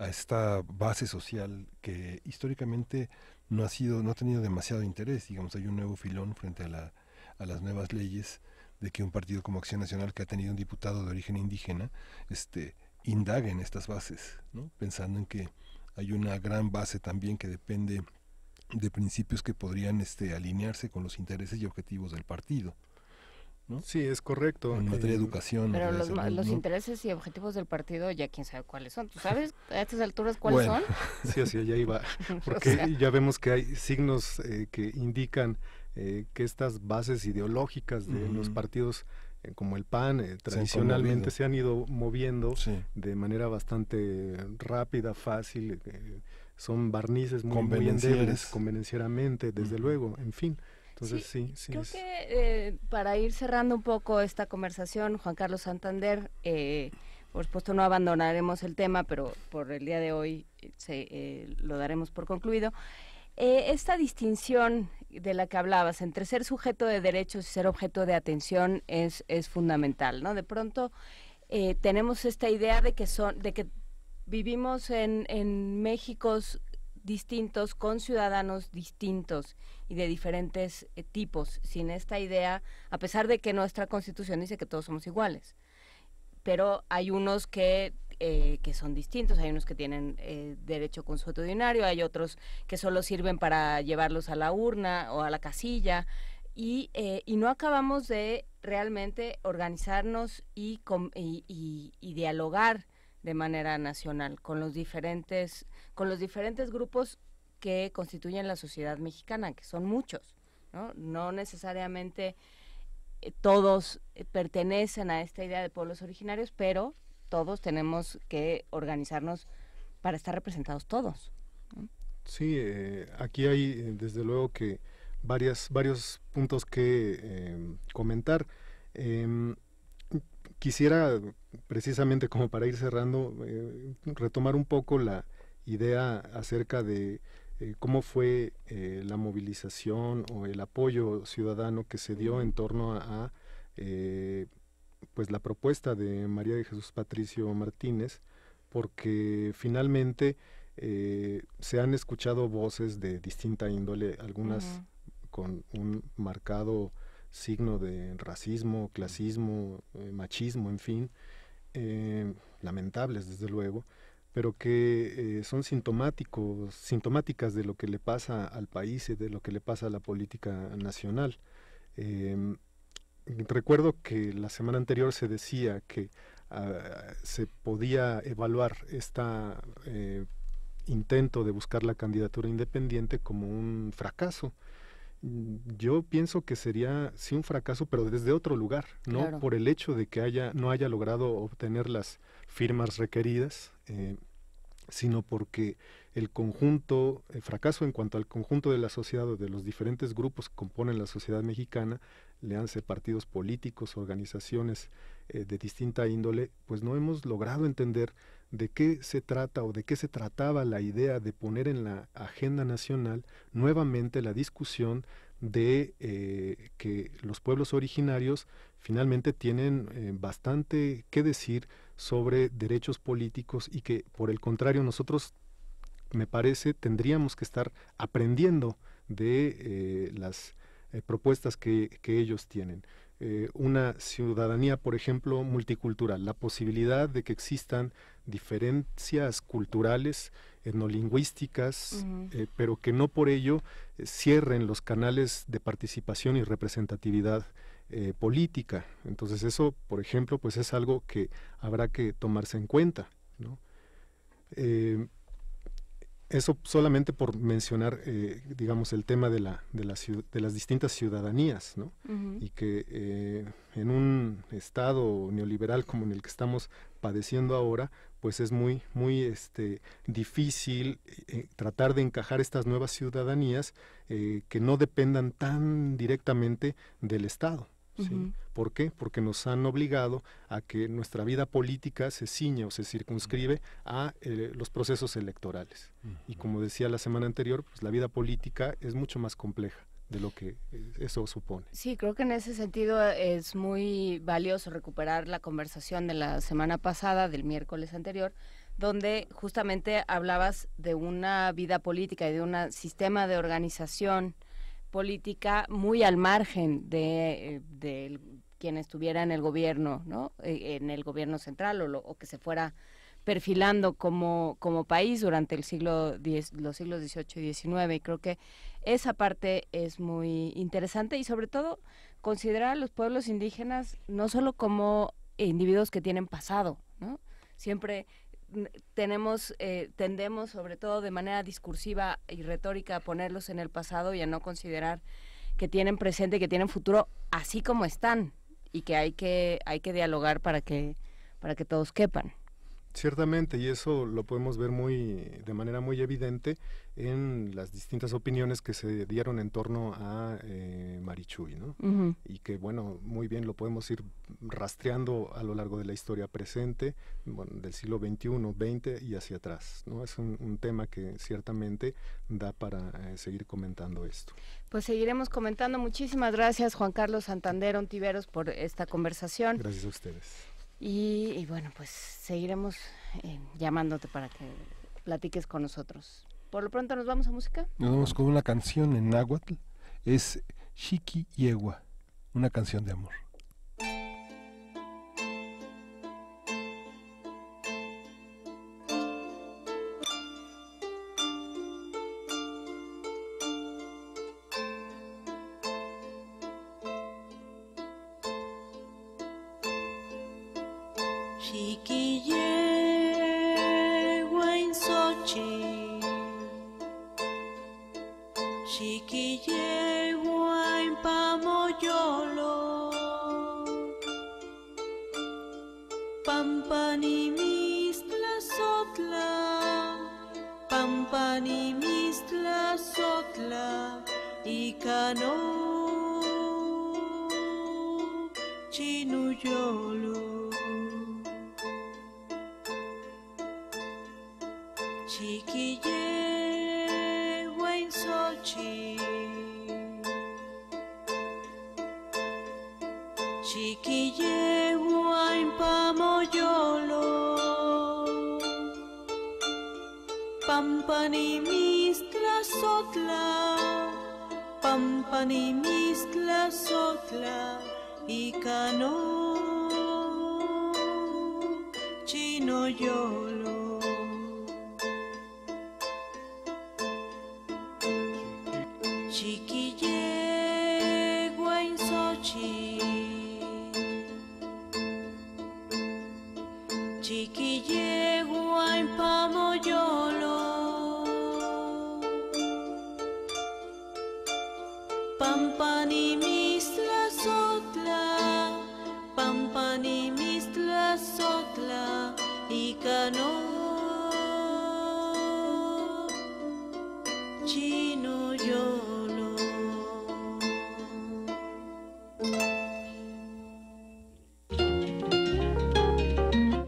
esta base social que históricamente no ha tenido demasiado interés. Digamos, hay un nuevo filón frente a las nuevas leyes de que un partido como Acción Nacional, que ha tenido un diputado de origen indígena, indague en estas bases, ¿no? Pensando en que hay una gran base también que depende de principios que podrían alinearse con los intereses y objetivos del partido, ¿no? Sí, es correcto. En materia de educación. Pero de salud, los ¿no? intereses y objetivos del partido ya quién sabe cuáles son. ¿Tú sabes a estas alturas cuáles son? Sí, hacia allá iba. Porque ya vemos que hay signos que indican que estas bases ideológicas de los partidos como el PAN tradicionalmente se han ido moviendo de manera bastante rápida, fácil, son barnices muy endebles, convenencieramente, desde luego, en fin. Entonces sí. Creo que para ir cerrando un poco esta conversación, Juan Carlos Santander, por supuesto no abandonaremos el tema, pero por el día de hoy lo daremos por concluido. Esta distinción de la que hablabas entre ser sujeto de derechos y ser objeto de atención es fundamental, ¿no? De pronto tenemos esta idea de que vivimos en Méxicos distintos, con ciudadanos distintos y de diferentes tipos, sin esta idea, a pesar de que nuestra Constitución dice que todos somos iguales. Pero hay unos que son distintos, hay unos que tienen derecho consuetudinario, hay otros que solo sirven para llevarlos a la urna o a la casilla, y no acabamos de realmente organizarnos y dialogar de manera nacional con los diferentes grupos que constituyen la sociedad mexicana, que son muchos, ¿no? No necesariamente todos pertenecen a esta idea de pueblos originarios, pero todos tenemos que organizarnos para estar representados todos, ¿no? Sí, aquí hay desde luego que varios puntos que comentar. Quisiera, precisamente como para ir cerrando, retomar un poco la idea acerca de cómo fue la movilización o el apoyo ciudadano que se dio en torno a pues la propuesta de María de Jesús Patricio Martínez, porque finalmente se han escuchado voces de distinta índole, algunas con un marcado signo de racismo, clasismo, machismo, en fin, lamentables desde luego, pero que son sintomáticas de lo que le pasa al país y de lo que le pasa a la política nacional. Recuerdo que la semana anterior se decía que se podía evaluar este intento de buscar la candidatura independiente como un fracaso. Yo pienso que sería sí un fracaso, pero desde otro lugar, no claro, por el hecho de que no haya logrado obtener las firmas requeridas, sino porque el fracaso en cuanto al conjunto de la sociedad o de los diferentes grupos que componen la sociedad mexicana, léanse partidos políticos, organizaciones de distinta índole, pues no hemos logrado entender de qué se trata o de qué se trataba la idea de poner en la agenda nacional nuevamente la discusión de que los pueblos originarios finalmente tienen bastante que decir sobre derechos políticos y que por el contrario nosotros, me parece, tendríamos que estar aprendiendo de las propuestas que ellos tienen. Una ciudadanía, por ejemplo, multicultural, la posibilidad de que existan diferencias culturales, etnolingüísticas, pero que no por ello cierren los canales de participación y representatividad política. Entonces eso, por ejemplo, pues es algo que habrá que tomarse en cuenta, ¿no? Eso solamente por mencionar, digamos, el tema de las distintas ciudadanías, ¿no? Y que en un estado neoliberal como en el que estamos padeciendo ahora, pues es muy difícil tratar de encajar estas nuevas ciudadanías que no dependan tan directamente del Estado. ¿Sí? ¿Por qué? Porque nos han obligado a que nuestra vida política se ciñe o se circunscribe a los procesos electorales. Y como decía la semana anterior, pues la vida política es mucho más compleja de lo que eso supone. Sí, creo que en ese sentido es muy valioso recuperar la conversación de la semana pasada, del miércoles anterior, donde justamente hablabas de una vida política y de un sistema de organización política muy al margen de quien estuviera en el gobierno, ¿no? En el gobierno central o que se fuera perfilando como país durante los siglos XVIII y XIX, y creo que esa parte es muy interesante, y sobre todo considerar a los pueblos indígenas no solo como individuos que tienen pasado, ¿no? Siempre tendemos sobre todo de manera discursiva y retórica a ponerlos en el pasado y a no considerar que tienen presente y que tienen futuro así como están, y que hay que dialogar para que todos quepan. Ciertamente, y eso lo podemos ver de manera muy evidente en las distintas opiniones que se dieron en torno a Marichuy, ¿no? Y que, bueno, muy bien lo podemos ir rastreando a lo largo de la historia presente, bueno, del siglo XXI, XX y hacia atrás, ¿no? Es un tema que ciertamente da para seguir comentando esto. Pues seguiremos comentando. Muchísimas gracias, Juan Carlos Santander Ontiveros, por esta conversación. Gracias a ustedes. Y bueno, pues seguiremos llamándote para que platiques con nosotros. Por lo pronto nos vamos a música. Nos vamos con una canción en náhuatl, es Xiqui Yegua, una canción de amor.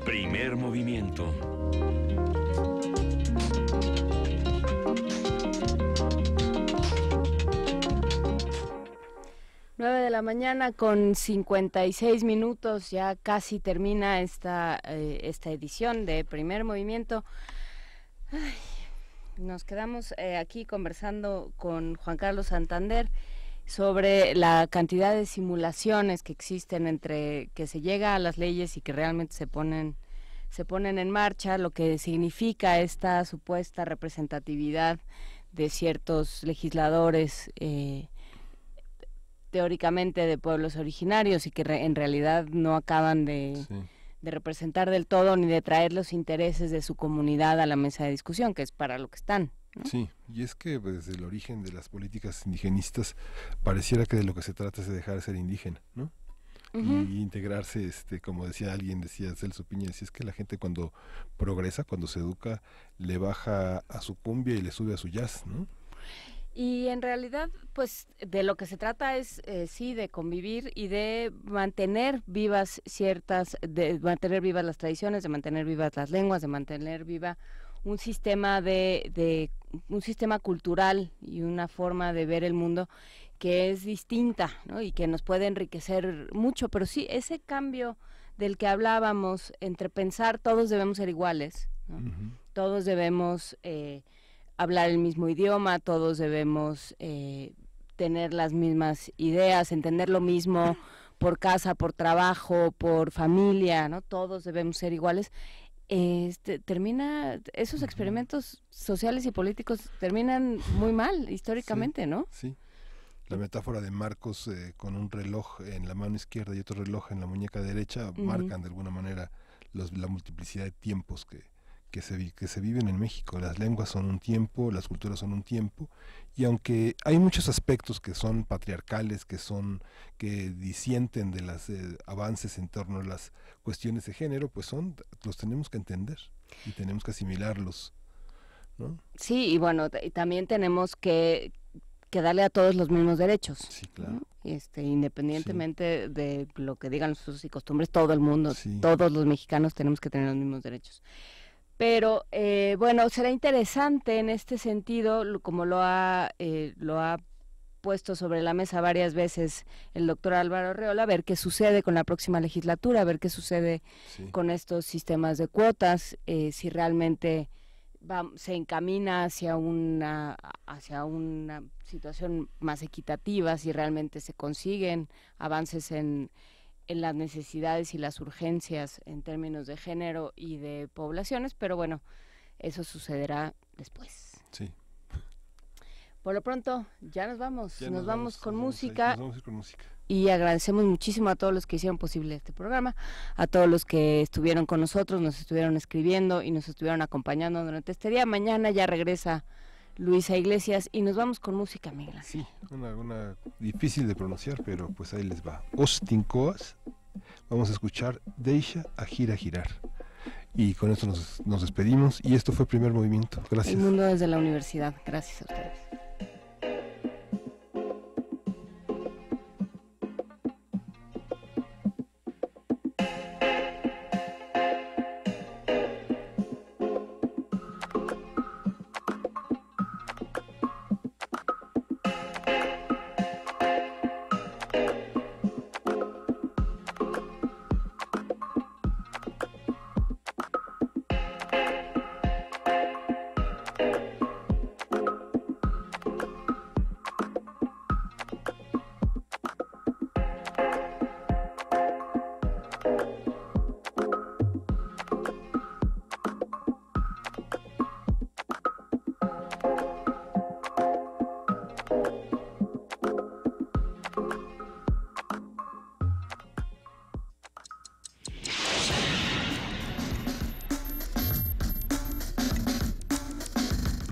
Primer movimiento. Mañana con 56 minutos, ya casi termina esta edición de Primer Movimiento. Ay, nos quedamos aquí conversando con Juan Carlos Santander sobre la cantidad de simulaciones que existen entre que se llega a las leyes y que realmente se ponen en marcha, lo que significa esta supuesta representatividad de ciertos legisladores teóricamente de pueblos originarios y que en realidad no acaban de representar del todo ni de traer los intereses de su comunidad a la mesa de discusión, que es para lo que están, ¿no? Sí, y es que pues, desde el origen de las políticas indigenistas pareciera que de lo que se trata es de dejar de ser indígena, ¿no? Y integrarse, como decía Celso Piña, decía, es que la gente cuando progresa, cuando se educa, le baja a su cumbia y le sube a su jazz, ¿no? Y en realidad, pues, de lo que se trata es, sí, de convivir y de mantener vivas de mantener vivas las tradiciones, de mantener vivas las lenguas, de mantener viva un sistema un sistema cultural y una forma de ver el mundo que es distinta, ¿no? Y que nos puede enriquecer mucho, pero sí, ese cambio del que hablábamos entre pensar todos debemos ser iguales, ¿no? Todos debemos hablar el mismo idioma, todos debemos tener las mismas ideas, entender lo mismo por casa, por trabajo, por familia, ¿no? Todos debemos ser iguales. Esos experimentos sociales y políticos terminan muy mal históricamente, sí, ¿no? Sí. La metáfora de Marcos con un reloj en la mano izquierda y otro reloj en la muñeca derecha marcan de alguna manera la multiplicidad de tiempos que se viven en México. Las lenguas son un tiempo, las culturas son un tiempo, y aunque hay muchos aspectos que son patriarcales, que disienten de los avances en torno a las cuestiones de género, pues los tenemos que entender y tenemos que asimilarlos, ¿no? Sí, y bueno, y también tenemos que darle a todos los mismos derechos. Sí, claro. ¿No? Independientemente de lo que digan los usos y costumbres, todo el mundo, sí, todos los mexicanos tenemos que tener los mismos derechos. Pero bueno, será interesante en este sentido, como lo ha puesto sobre la mesa varias veces el doctor Álvaro Arreola, ver qué sucede con la próxima legislatura, ver qué sucede con estos sistemas de cuotas, si realmente se encamina hacia una situación más equitativa, si realmente se consiguen avances en las necesidades y las urgencias en términos de género y de poblaciones, pero bueno, eso sucederá después. Sí. Por lo pronto, ya nos vamos, nos vamos con música. Nos vamos a ir con música. Y agradecemos muchísimo a todos los que hicieron posible este programa, a todos los que estuvieron con nosotros, nos estuvieron escribiendo y nos estuvieron acompañando durante este día. Mañana ya regresa Luisa Iglesias y nos vamos con música, Miguel Ángel. Sí, una difícil de pronunciar, pero pues ahí les va. Ostincoas, vamos a escuchar Deixa a Girar. Y con esto nos despedimos y esto fue Primer Movimiento. Gracias. El mundo desde la universidad. Gracias a ustedes.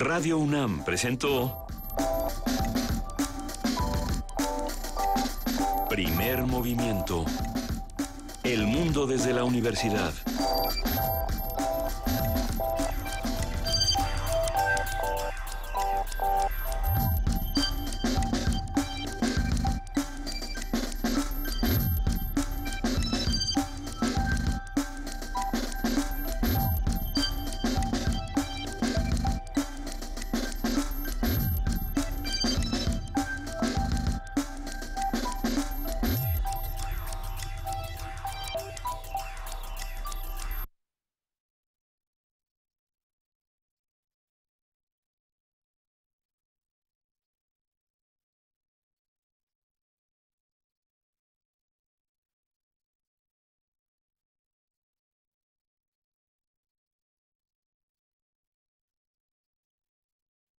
Radio UNAM presentó Primer Movimiento. El mundo desde la universidad.